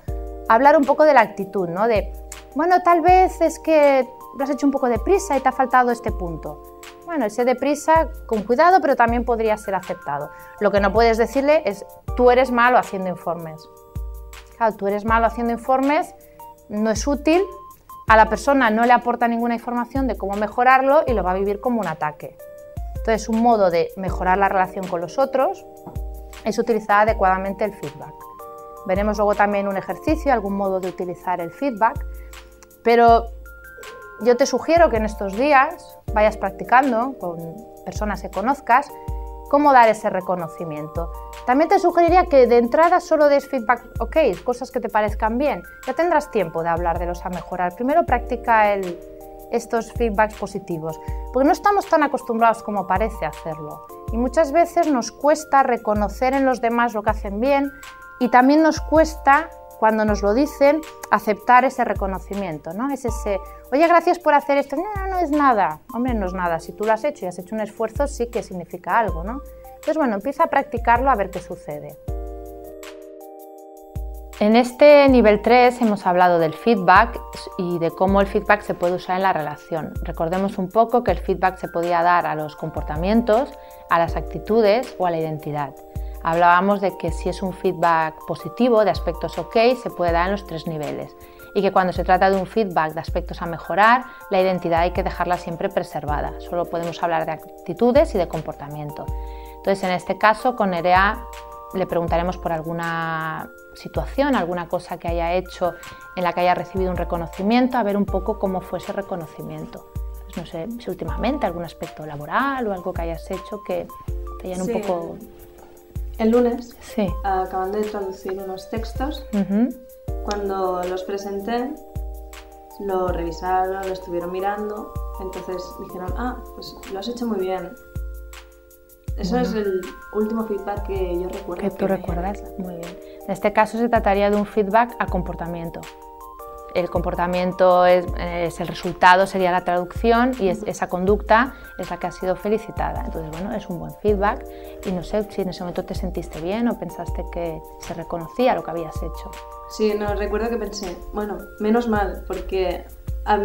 hablar un poco de la actitud, ¿no? De, bueno, tal vez es que lo has hecho un poco deprisa y te ha faltado este punto. Bueno, ese deprisa, con cuidado, pero también podría ser aceptado. Lo que no puedes decirle es: tú eres malo haciendo informes. Claro, tú eres malo haciendo informes, no es útil, a la persona no le aporta ninguna información de cómo mejorarlo y lo va a vivir como un ataque. Entonces, un modo de mejorar la relación con los otros es utilizar adecuadamente el feedback. Veremos luego también un ejercicio, algún modo de utilizar el feedback, pero yo te sugiero que en estos días vayas practicando con personas que conozcas cómo dar ese reconocimiento. También te sugeriría que de entrada solo des feedback ok, cosas que te parezcan bien. Ya tendrás tiempo de hablar de los a mejorar. Primero practica estos feedbacks positivos, porque no estamos tan acostumbrados como parece a hacerlo. Y muchas veces nos cuesta reconocer en los demás lo que hacen bien y también nos cuesta, cuando nos lo dicen, aceptar ese reconocimiento, ¿no? Es ese, oye, gracias por hacer esto. No, no es nada. Hombre, no es nada. Si tú lo has hecho y has hecho un esfuerzo, sí que significa algo, ¿no? Entonces, bueno, empieza a practicarlo a ver qué sucede. En este nivel 3 hemos hablado del feedback y de cómo el feedback se puede usar en la relación. Recordemos un poco que el feedback se podía dar a los comportamientos, a las actitudes o a la identidad. Hablábamos de que si es un feedback positivo, de aspectos ok, se puede dar en los 3 niveles. Y que cuando se trata de un feedback de aspectos a mejorar, la identidad hay que dejarla siempre preservada. Solo podemos hablar de actitudes y de comportamiento. Entonces, en este caso, con Nerea le preguntaremos por alguna situación, alguna cosa que haya hecho en la que haya recibido un reconocimiento, a ver un poco cómo fue ese reconocimiento. Pues no sé, si últimamente algún aspecto laboral o algo que hayas hecho que te hayan un poco... El lunes, sí, acaban de traducir unos textos. Cuando los presenté, lo revisaron, lo estuvieron mirando, entonces dijeron, pues lo has hecho muy bien. Eso es el último feedback que yo recuerdo. Que tú recuerdas, muy bien. En este caso se trataría de un feedback a comportamiento. El comportamiento es el resultado, sería la traducción, y esa conducta es la que ha sido felicitada. Entonces, bueno, es un buen feedback y no sé si en ese momento te sentiste bien o pensaste que se reconocía lo que habías hecho. Sí, no, recuerdo que pensé, bueno, menos mal, porque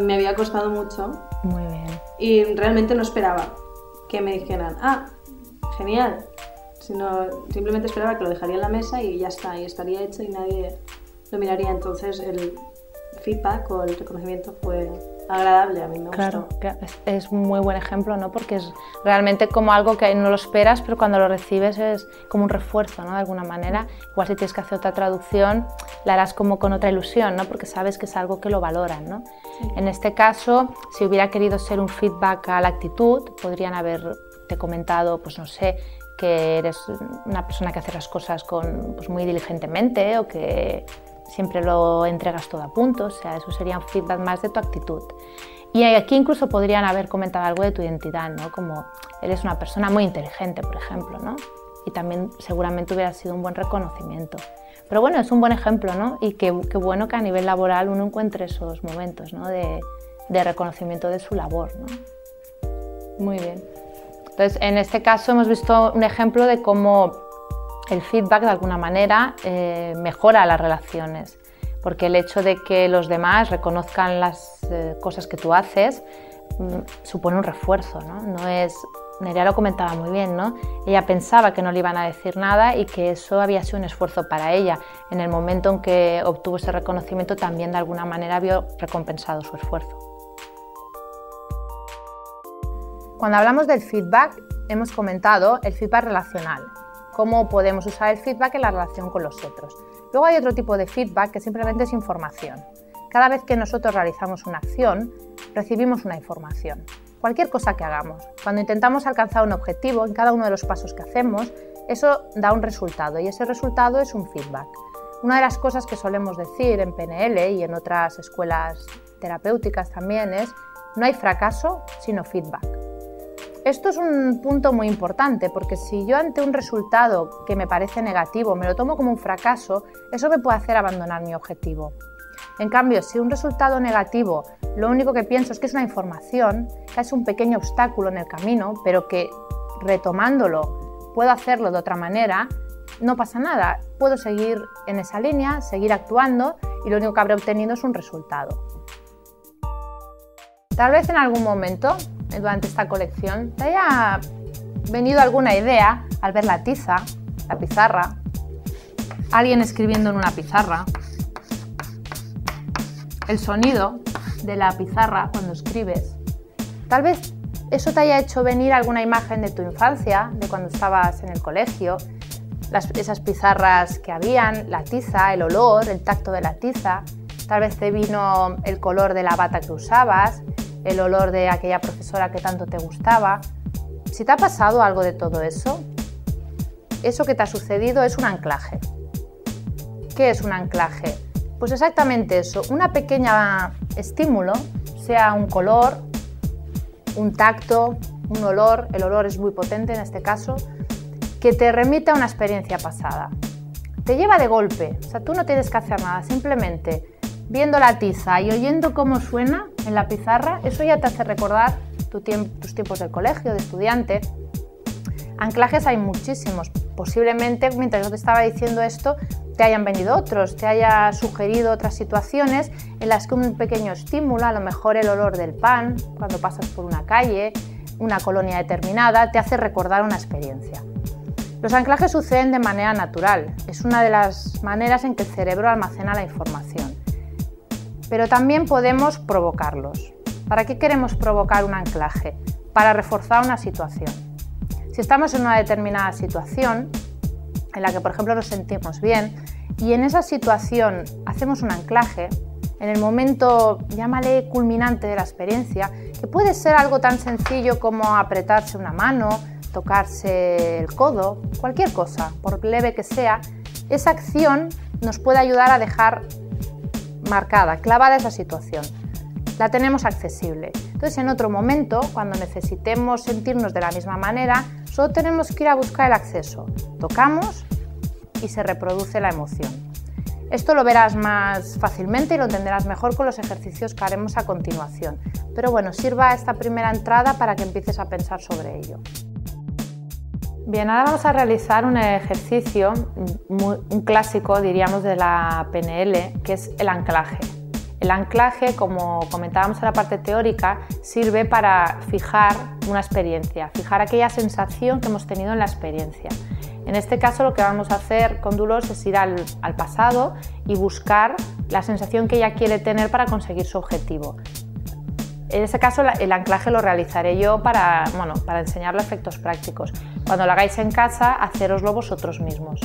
me había costado mucho. Muy bien. Y realmente no esperaba que me dijeran, genial, sino simplemente esperaba que lo dejaría en la mesa y ya está, y estaría hecho y nadie lo miraría. Entonces el feedback o el reconocimiento fue agradable, a mí me gustó. Claro, es un muy buen ejemplo, ¿no? Porque es realmente como algo que no lo esperas, pero cuando lo recibes es como un refuerzo, ¿no? De alguna manera. Igual si tienes que hacer otra traducción, la harás como con otra ilusión, ¿no? Porque sabes que es algo que lo valoran, ¿no? Sí. En este caso, si hubiera querido ser un feedback a la actitud, podrían haberte comentado, pues no sé, que eres una persona que hace las cosas pues muy diligentemente, o que siempre lo entregas todo a punto. O sea, eso sería un feedback más de tu actitud. Y aquí incluso podrían haber comentado algo de tu identidad, ¿no? Como eres una persona muy inteligente, por ejemplo, ¿no? Y también seguramente hubiera sido un buen reconocimiento. Pero bueno, es un buen ejemplo, ¿no? Y qué bueno que a nivel laboral uno encuentre esos momentos, ¿no? de reconocimiento de su labor, ¿no? Muy bien. Entonces, en este caso hemos visto un ejemplo de cómo el feedback de alguna manera mejora las relaciones, porque el hecho de que los demás reconozcan las cosas que tú haces supone un refuerzo, ¿no? No es, Nerea lo comentaba muy bien, ¿no? Ella pensaba que no le iban a decir nada y que eso había sido un esfuerzo para ella. En el momento en que obtuvo ese reconocimiento también de alguna manera vio recompensado su esfuerzo. Cuando hablamos del feedback hemos comentado el feedback relacional, cómo podemos usar el feedback en la relación con los otros. Luego hay otro tipo de feedback que simplemente es información. Cada vez que nosotros realizamos una acción, recibimos una información. Cualquier cosa que hagamos, cuando intentamos alcanzar un objetivo, en cada uno de los pasos que hacemos, eso da un resultado y ese resultado es un feedback. Una de las cosas que solemos decir en PNL y en otras escuelas terapéuticas también es: no hay fracaso, sino feedback. Esto es un punto muy importante, porque si yo ante un resultado que me parece negativo me lo tomo como un fracaso, eso me puede hacer abandonar mi objetivo. En cambio, si un resultado negativo lo único que pienso es que es una información, que es un pequeño obstáculo en el camino, pero que retomándolo puedo hacerlo de otra manera, no pasa nada. Puedo seguir en esa línea, seguir actuando y lo único que habré obtenido es un resultado. Tal vez en algún momento durante esta colección te haya venido alguna idea al ver la tiza, la pizarra, alguien escribiendo en una pizarra, el sonido de la pizarra cuando escribes. Tal vez eso te haya hecho venir alguna imagen de tu infancia, de cuando estabas en el colegio, esas pizarras que habían, la tiza, el olor, el tacto de la tiza, tal vez te vino el color de la bata que usabas, el olor de aquella profesora que tanto te gustaba. Si te ha pasado algo de todo eso que te ha sucedido es un anclaje. ¿Qué es un anclaje? Pues exactamente eso, una pequeña estímulo, sea un color, un tacto, un olor, el olor es muy potente en este caso, que te remite a una experiencia pasada. Te lleva de golpe, o sea, tú no tienes que hacer nada, simplemente viendo la tiza y oyendo cómo suena en la pizarra, eso ya te hace recordar tus tiempos del colegio, de estudiante. Anclajes hay muchísimos, posiblemente mientras yo te estaba diciendo esto, te hayan venido otros, te haya sugerido otras situaciones en las que un pequeño estímulo, a lo mejor el olor del pan, cuando pasas por una calle, una colonia determinada, te hace recordar una experiencia. Los anclajes suceden de manera natural, es una de las maneras en que el cerebro almacena la información. Pero también podemos provocarlos. ¿Para qué queremos provocar un anclaje? Para reforzar una situación. Si estamos en una determinada situación, en la que por ejemplo nos sentimos bien, y en esa situación hacemos un anclaje, en el momento, llámale culminante de la experiencia, que puede ser algo tan sencillo como apretarse una mano, tocarse el codo, cualquier cosa, por leve que sea, esa acción nos puede ayudar a dejar marcada, clavada esa situación. La tenemos accesible. Entonces, en otro momento, cuando necesitemos sentirnos de la misma manera, solo tenemos que ir a buscar el acceso. Tocamos y se reproduce la emoción. Esto lo verás más fácilmente y lo entenderás mejor con los ejercicios que haremos a continuación. Pero bueno, sirva esta primera entrada para que empieces a pensar sobre ello. Bien, ahora vamos a realizar un ejercicio, un clásico, diríamos, de la PNL, que es el anclaje. El anclaje, como comentábamos en la parte teórica, sirve para fijar una experiencia, fijar aquella sensación que hemos tenido en la experiencia. En este caso, lo que vamos a hacer con Dolors es ir al pasado y buscar la sensación que ella quiere tener para conseguir su objetivo. En este caso, el anclaje lo realizaré yo para enseñarle efectos prácticos. Cuando lo hagáis en casa, hacéroslo vosotros mismos.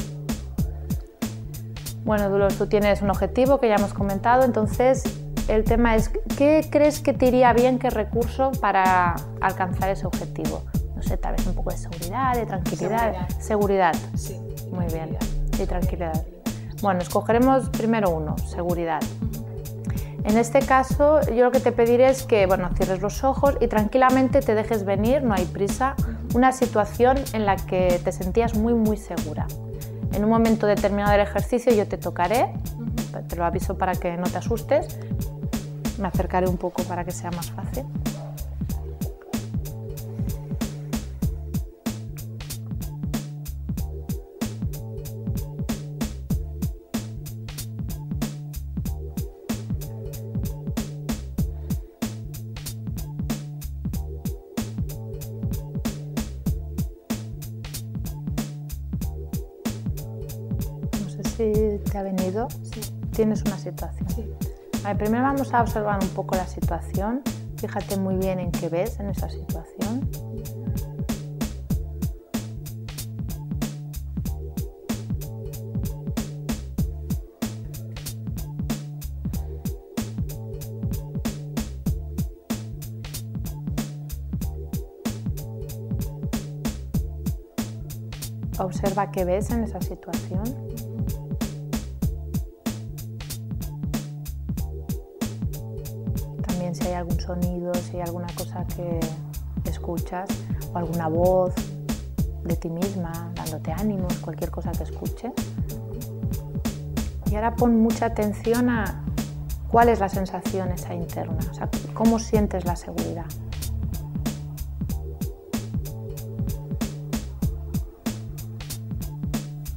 Bueno, Dolors, tú tienes un objetivo que ya hemos comentado, entonces el tema es ¿qué crees que te iría bien, qué recurso para alcanzar ese objetivo? No sé, tal vez un poco de seguridad, de tranquilidad. Seguridad. Sí. Muy bien. Y tranquilidad. Bueno, escogeremos primero uno, seguridad. En este caso, yo lo que te pediré es que cierres los ojos y tranquilamente te dejes venir, no hay prisa, una situación en la que te sentías muy, muy segura. En un momento determinado del ejercicio yo te tocaré, te lo aviso para que no te asustes, me acercaré un poco para que sea más fácil. Si te ha venido, sí. Tienes una situación. Sí. Vale, primero vamos a observar un poco la situación. Fíjate muy bien en qué ves en esa situación. Observa qué ves en esa situación. También si hay algún sonido, si hay alguna cosa que escuchas o alguna voz de ti misma, dándote ánimos, cualquier cosa que escuches. Y ahora pon mucha atención a cuál es la sensación esa interna, o sea, cómo sientes la seguridad.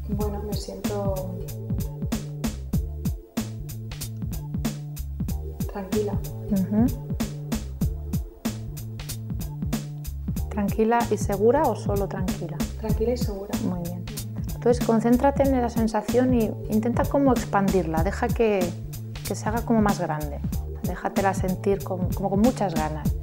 Bueno, me siento tranquila. ¿Tranquila y segura o solo tranquila? Tranquila y segura. Muy bien. Entonces, concéntrate en esa sensación e intenta como expandirla. Deja que se haga como más grande. Déjatela sentir como con muchas ganas.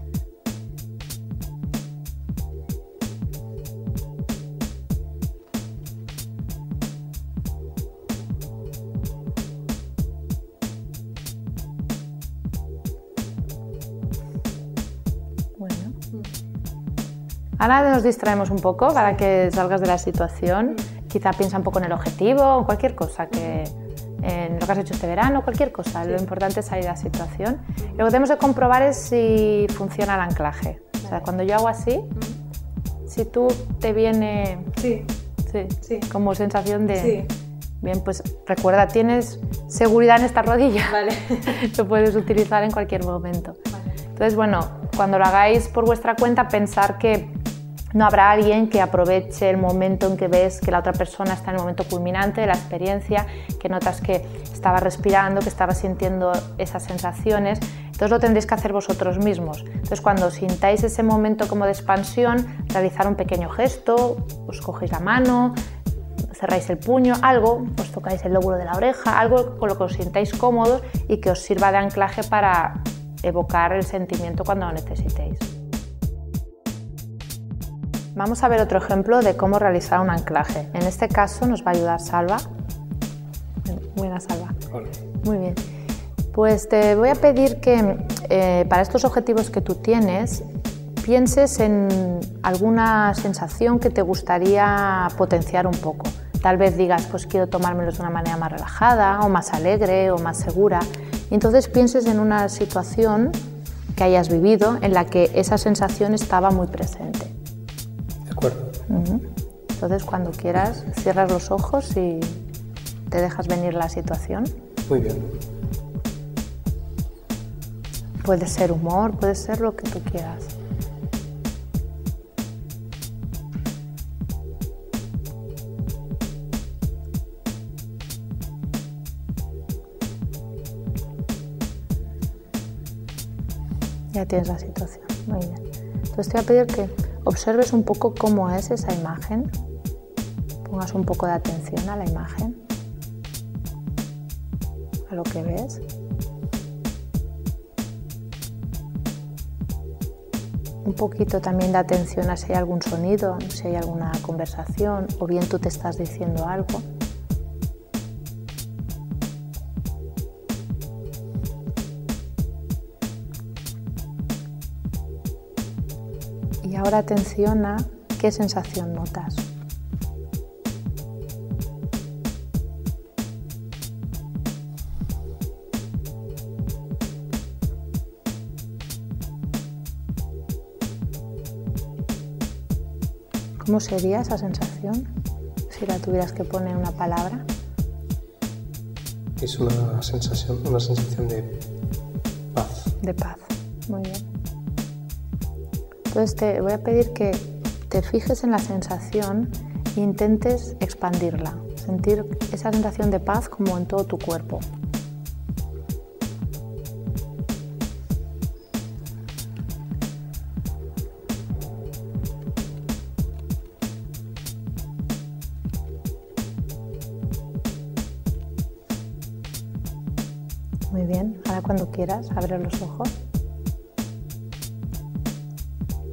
Ahora nos distraemos un poco para que salgas de la situación. Quizá piensa un poco en el objetivo o cualquier cosa, en lo que has hecho este verano, cualquier cosa. Sí. Lo importante es salir de la situación. Lo que tenemos que comprobar es si funciona el anclaje. O sea, cuando yo hago así, si tú te viene como sensación de... Sí. Bien, pues recuerda, tienes seguridad en esta rodilla. Vale. Lo puedes utilizar en cualquier momento. Vale. Entonces, bueno, cuando lo hagáis por vuestra cuenta, pensar que no habrá alguien que aproveche el momento en que ves que la otra persona está en el momento culminante de la experiencia, que notas que estaba respirando, que estaba sintiendo esas sensaciones. Entonces lo tendréis que hacer vosotros mismos. Entonces cuando sintáis ese momento como de expansión, realizar un pequeño gesto, os cogéis la mano, cerráis el puño, algo, os tocáis el lóbulo de la oreja, algo con lo que os sintáis cómodos y que os sirva de anclaje para evocar el sentimiento cuando lo necesitéis. Vamos a ver otro ejemplo de cómo realizar un anclaje. En este caso nos va a ayudar Salva. Buena, Salva. Hola. Muy bien. Pues te voy a pedir que para estos objetivos que tú tienes, pienses en alguna sensación que te gustaría potenciar un poco. Tal vez digas, pues quiero tomármelos de una manera más relajada, o más alegre, o más segura. Y entonces pienses en una situación que hayas vivido en la que esa sensación estaba muy presente. De acuerdo. Entonces, cuando quieras, cierras los ojos y te dejas venir la situación. Muy bien. Puede ser humor, puede ser lo que tú quieras. Ya tienes la situación, muy bien. Entonces te voy a pedir que observes un poco cómo es esa imagen, pongas un poco de atención a la imagen, a lo que ves. Un poquito también de atención a si hay algún sonido, si hay alguna conversación o bien tú te estás diciendo algo. Y ahora atención a qué sensación notas. ¿Cómo sería esa sensación si la tuvieras que poner en una palabra? Es una sensación de paz. De paz, muy bien. Entonces te voy a pedir que te fijes en la sensación e intentes expandirla, sentir esa sensación de paz como en todo tu cuerpo. Muy bien, ahora cuando quieras, abre los ojos.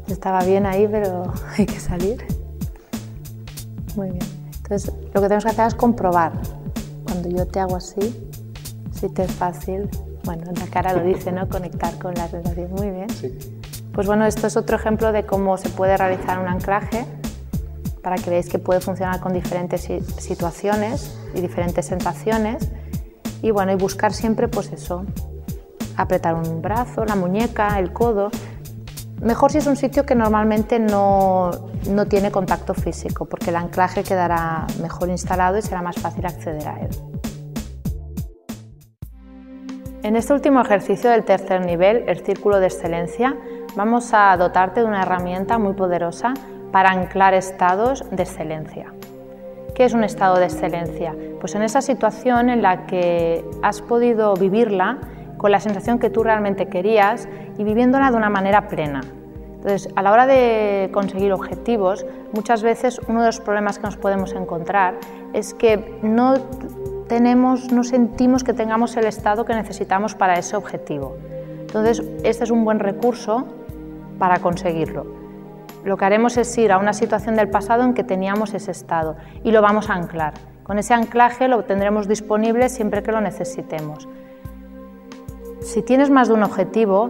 Estaba bien ahí, pero hay que salir. Muy bien. Entonces, lo que tenemos que hacer es comprobar. Cuando yo te hago así, si te es fácil, bueno, en la cara lo dice, ¿no? Conectar con la sensación. Muy bien. Sí. Pues bueno, esto es otro ejemplo de cómo se puede realizar un anclaje para que veáis que puede funcionar con diferentes situaciones y diferentes sensaciones. Y bueno, y buscar siempre, pues eso, apretar un brazo, la muñeca, el codo. Mejor si es un sitio que normalmente no tiene contacto físico, porque el anclaje quedará mejor instalado y será más fácil acceder a él. En este último ejercicio del tercer nivel, el círculo de excelencia, vamos a dotarte de una herramienta muy poderosa para anclar estados de excelencia. ¿Qué es un estado de excelencia? Pues en esa situación en la que has podido vivirla con la sensación que tú realmente querías y viviéndola de una manera plena. Entonces, a la hora de conseguir objetivos, muchas veces uno de los problemas que nos podemos encontrar es que no sentimos que tengamos el estado que necesitamos para ese objetivo. Entonces, este es un buen recurso para conseguirlo. Lo que haremos es ir a una situación del pasado en que teníamos ese estado y lo vamos a anclar. Con ese anclaje lo tendremos disponible siempre que lo necesitemos. Si tienes más de un objetivo,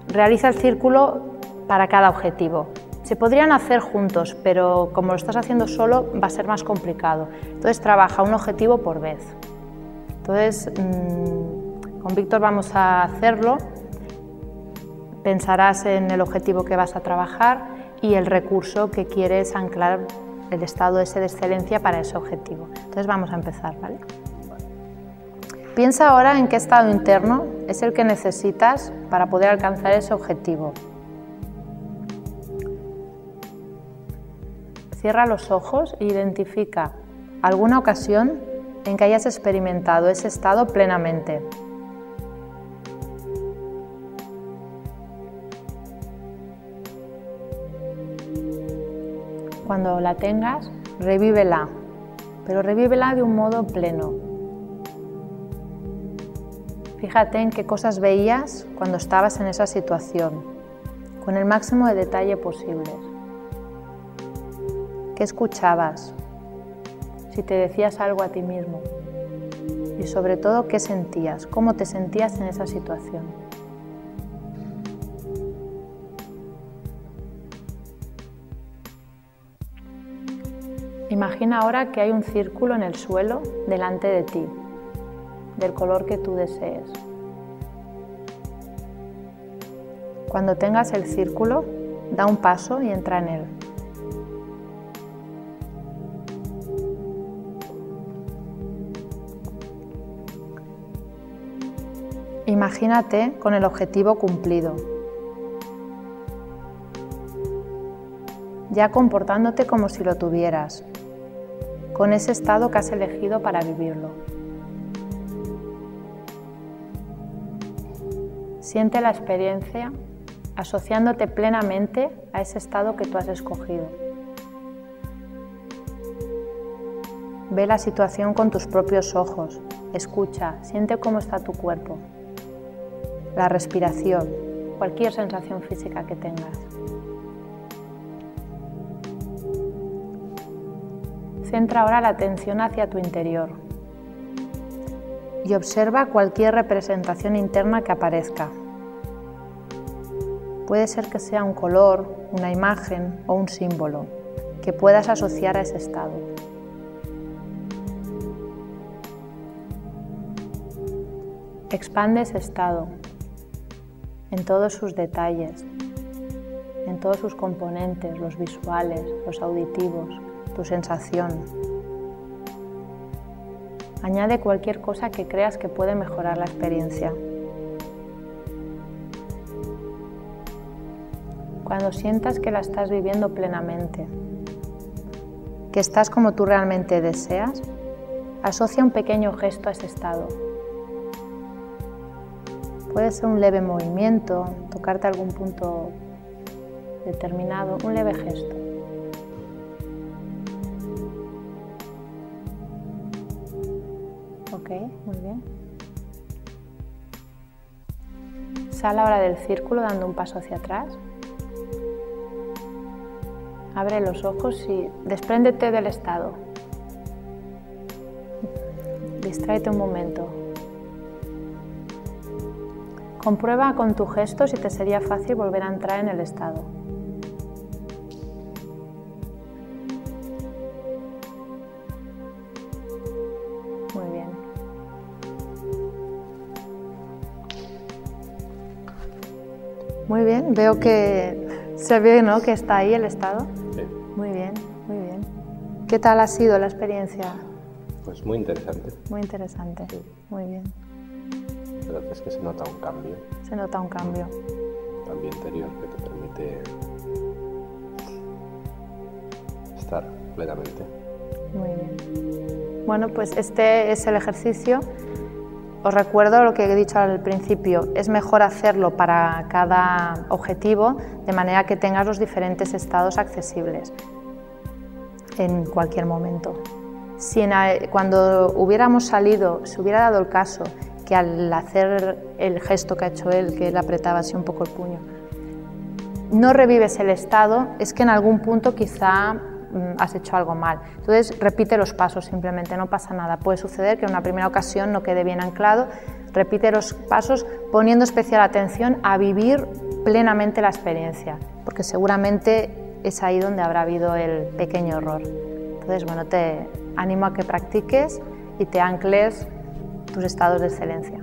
realiza el círculo para cada objetivo. Se podrían hacer juntos, pero como lo estás haciendo solo va a ser más complicado. Entonces trabaja un objetivo por vez. Entonces con Víctor vamos a hacerlo, pensarás en el objetivo que vas a trabajar y el recurso que quieres anclar, el estado ese de excelencia para ese objetivo. Entonces vamos a empezar, ¿vale? Piensa ahora en qué estado interno es el que necesitas para poder alcanzar ese objetivo. Cierra los ojos e identifica alguna ocasión en que hayas experimentado ese estado plenamente. Cuando la tengas, revívela, pero revívela de un modo pleno. Fíjate en qué cosas veías cuando estabas en esa situación, con el máximo de detalle posible. ¿Qué escuchabas? Si te decías algo a ti mismo. Y sobre todo, ¿qué sentías? ¿Cómo te sentías en esa situación? Imagina ahora que hay un círculo en el suelo delante de ti, del color que tú desees. Cuando tengas el círculo, da un paso y entra en él. Imagínate con el objetivo cumplido, ya comportándote como si lo tuvieras, con ese estado que has elegido para vivirlo. Siente la experiencia asociándote plenamente a ese estado que tú has escogido. Ve la situación con tus propios ojos, escucha, siente cómo está tu cuerpo, la respiración, cualquier sensación física que tengas. Centra ahora la atención hacia tu interior y observa cualquier representación interna que aparezca. Puede ser que sea un color, una imagen o un símbolo que puedas asociar a ese estado. Expande ese estado en todos sus detalles, en todos sus componentes, los visuales, los auditivos, tu sensación. Añade cualquier cosa que creas que puede mejorar la experiencia. Cuando sientas que la estás viviendo plenamente, que estás como tú realmente deseas, asocia un pequeño gesto a ese estado. Puede ser un leve movimiento, tocarte algún punto determinado, un leve gesto. Ok, muy bien. Sal ahora del círculo dando un paso hacia atrás. Abre los ojos y despréndete del estado. Distráete un momento. Comprueba con tu gesto si te sería fácil volver a entrar en el estado. Muy bien. Muy bien, veo que se ve, ¿no?, que está ahí el estado. Sí. Muy bien, muy bien. ¿Qué tal ha sido la experiencia? Pues muy interesante. Muy interesante. Sí. Muy bien. La verdad es que se nota un cambio. Se nota un cambio. Un cambio interior que te permite estar plenamente. Muy bien. Bueno, pues este es el ejercicio. Os recuerdo lo que he dicho al principio, es mejor hacerlo para cada objetivo, de manera que tengas los diferentes estados accesibles en cualquier momento. Si cuando hubiéramos salido, se hubiera dado el caso que al hacer el gesto que ha hecho él, que él apretaba así un poco el puño, no revives el estado, es que en algún punto quizá has hecho algo mal. Entonces repite los pasos simplemente, no pasa nada. Puede suceder que en una primera ocasión no quede bien anclado, repite los pasos poniendo especial atención a vivir plenamente la experiencia, porque seguramente es ahí donde habrá habido el pequeño error. Entonces, bueno, te animo a que practiques y te ancles tus estados de excelencia.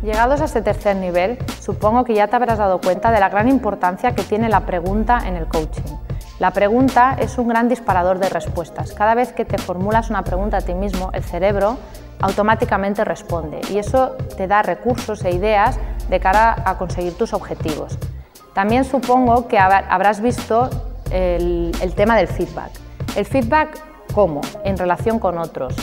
Llegados a este tercer nivel, supongo que ya te habrás dado cuenta de la gran importancia que tiene la pregunta en el coaching. La pregunta es un gran disparador de respuestas. Cada vez que te formulas una pregunta a ti mismo, el cerebro automáticamente responde y eso te da recursos e ideas de cara a conseguir tus objetivos. También supongo que habrás visto el tema del feedback. El feedback, ¿cómo? En relación con otros.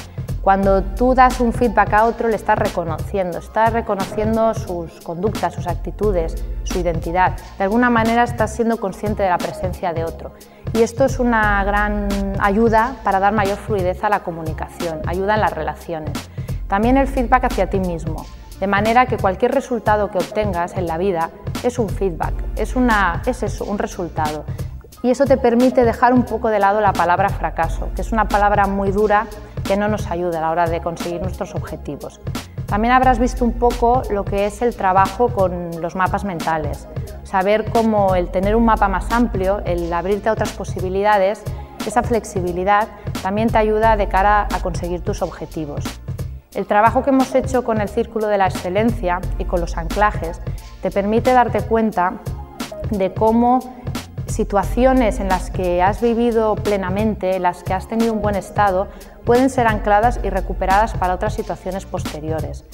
Cuando tú das un feedback a otro, le estás reconociendo sus conductas, sus actitudes, su identidad. De alguna manera estás siendo consciente de la presencia de otro. Y esto es una gran ayuda para dar mayor fluidez a la comunicación, ayuda en las relaciones. También el feedback hacia ti mismo, de manera que cualquier resultado que obtengas en la vida es un feedback, es eso, un resultado. Y eso te permite dejar un poco de lado la palabra fracaso, que es una palabra muy dura que no nos ayuda a la hora de conseguir nuestros objetivos. También habrás visto un poco lo que es el trabajo con los mapas mentales, saber cómo el tener un mapa más amplio, el abrirte a otras posibilidades, esa flexibilidad también te ayuda de cara a conseguir tus objetivos. El trabajo que hemos hecho con el Círculo de la Excelencia y con los anclajes te permite darte cuenta de cómo situaciones en las que has vivido plenamente, en las que has tenido un buen estado, pueden ser ancladas y recuperadas para otras situaciones posteriores.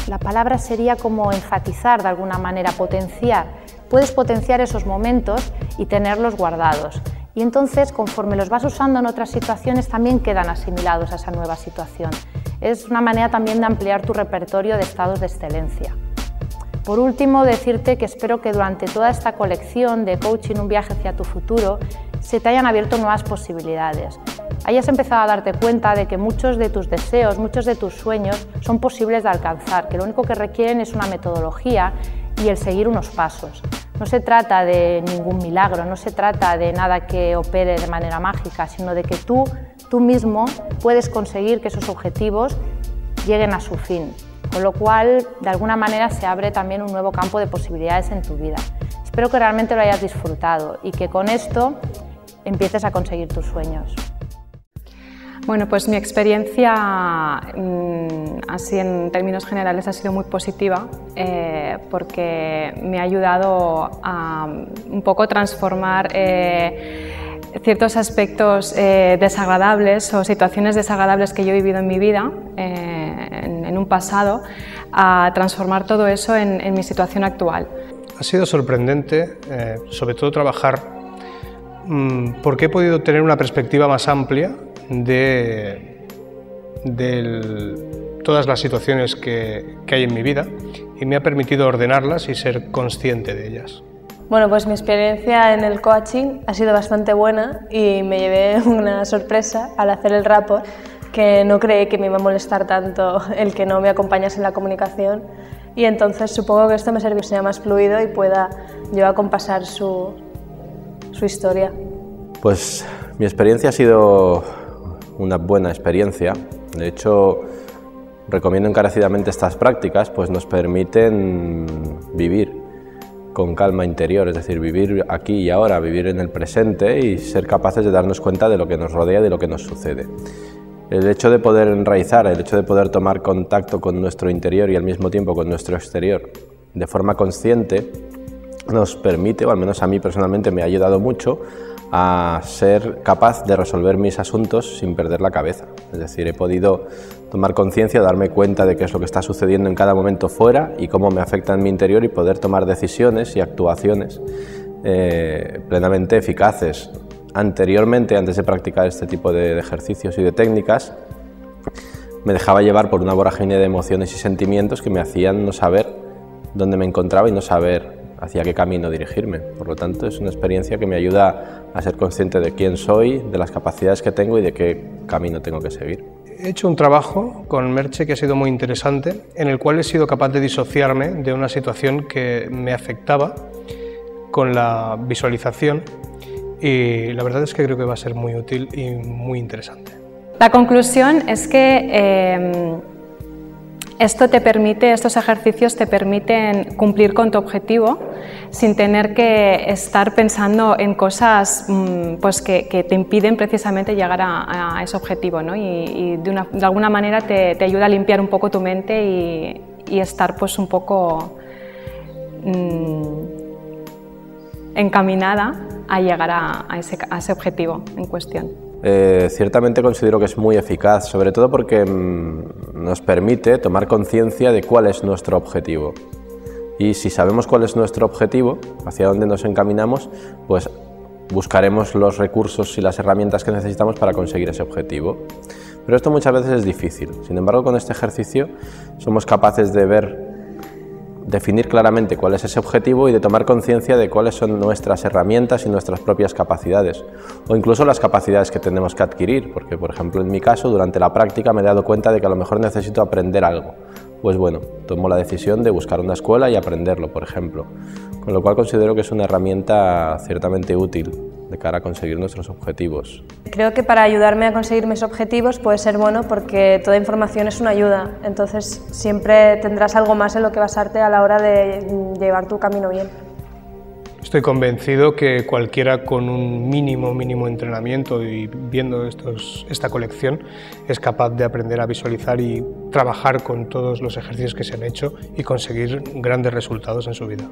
La palabra sería como enfatizar de alguna manera, potenciar. Puedes potenciar esos momentos y tenerlos guardados. Y entonces, conforme los vas usando en otras situaciones, también quedan asimilados a esa nueva situación. Es una manera también de ampliar tu repertorio de estados de excelencia. Por último, decirte que espero que durante toda esta colección de coaching, un viaje hacia tu futuro, se te hayan abierto nuevas posibilidades. Hayas empezado a darte cuenta de que muchos de tus deseos, muchos de tus sueños son posibles de alcanzar, que lo único que requieren es una metodología y el seguir unos pasos. No se trata de ningún milagro, no se trata de nada que opere de manera mágica, sino de que tú mismo puedes conseguir que esos objetivos lleguen a su fin. Con lo cual, de alguna manera, se abre también un nuevo campo de posibilidades en tu vida. Espero que realmente lo hayas disfrutado y que con esto empieces a conseguir tus sueños. Bueno, pues mi experiencia, así en términos generales, ha sido muy positiva porque me ha ayudado a un poco transformar ciertos aspectos desagradables o situaciones desagradables que yo he vivido en mi vida, en un pasado, a transformar todo eso en mi situación actual. Ha sido sorprendente, sobre todo trabajar, porque he podido tener una perspectiva más amplia de todas las situaciones que hay en mi vida y me ha permitido ordenarlas y ser consciente de ellas. Bueno, pues mi experiencia en el coaching ha sido bastante buena y me llevé una sorpresa al hacer el rapport, que no creí que me iba a molestar tanto el que no me acompañase en la comunicación, y entonces supongo que esto me servirá, sea más fluido y pueda yo acompasar su historia. Pues mi experiencia ha sido una buena experiencia. De hecho, recomiendo encarecidamente estas prácticas, pues nos permiten vivir con calma interior, es decir, vivir aquí y ahora, vivir en el presente y ser capaces de darnos cuenta de lo que nos rodea y de lo que nos sucede. El hecho de poder enraizar, el hecho de poder tomar contacto con nuestro interior y al mismo tiempo con nuestro exterior de forma consciente nos permite, o al menos a mí personalmente me ha ayudado mucho, a ser capaz de resolver mis asuntos sin perder la cabeza. Es decir, he podido tomar conciencia, darme cuenta de qué es lo que está sucediendo en cada momento fuera y cómo me afecta en mi interior y poder tomar decisiones y actuaciones plenamente eficaces. Anteriormente, antes de practicar este tipo de ejercicios y de técnicas, me dejaba llevar por una vorágine de emociones y sentimientos que me hacían no saber dónde me encontraba y no saber hacia qué camino dirigirme. Por lo tanto, es una experiencia que me ayuda a ser consciente de quién soy, de las capacidades que tengo y de qué camino tengo que seguir. He hecho un trabajo con Merche que ha sido muy interesante, en el cual he sido capaz de disociarme de una situación que me afectaba con la visualización, y la verdad es que creo que va a ser muy útil y muy interesante. La conclusión es que estos ejercicios te permiten cumplir con tu objetivo sin tener que estar pensando en cosas pues que te impiden precisamente llegar a ese objetivo, ¿no? Y de alguna manera te ayuda a limpiar un poco tu mente y estar pues un poco encaminada a llegar a ese objetivo en cuestión. Ciertamente considero que es muy eficaz, sobre todo porque nos permite tomar conciencia de cuál es nuestro objetivo. Y si sabemos cuál es nuestro objetivo, hacia dónde nos encaminamos, pues buscaremos los recursos y las herramientas que necesitamos para conseguir ese objetivo. Pero esto muchas veces es difícil. Sin embargo, con este ejercicio somos capaces de definir claramente cuál es ese objetivo y de tomar conciencia de cuáles son nuestras herramientas y nuestras propias capacidades, o incluso las capacidades que tenemos que adquirir, porque por ejemplo en mi caso durante la práctica me he dado cuenta de que a lo mejor necesito aprender algo. Pues bueno, tomo la decisión de buscar una escuela y aprenderlo, por ejemplo, con lo cual considero que es una herramienta ciertamente útil de cara a conseguir nuestros objetivos. Creo que para ayudarme a conseguir mis objetivos puede ser bueno porque toda información es una ayuda, entonces siempre tendrás algo más en lo que basarte a la hora de llevar tu camino bien. Estoy convencido que cualquiera con un mínimo entrenamiento y viendo esta colección es capaz de aprender a visualizar y trabajar con todos los ejercicios que se han hecho y conseguir grandes resultados en su vida.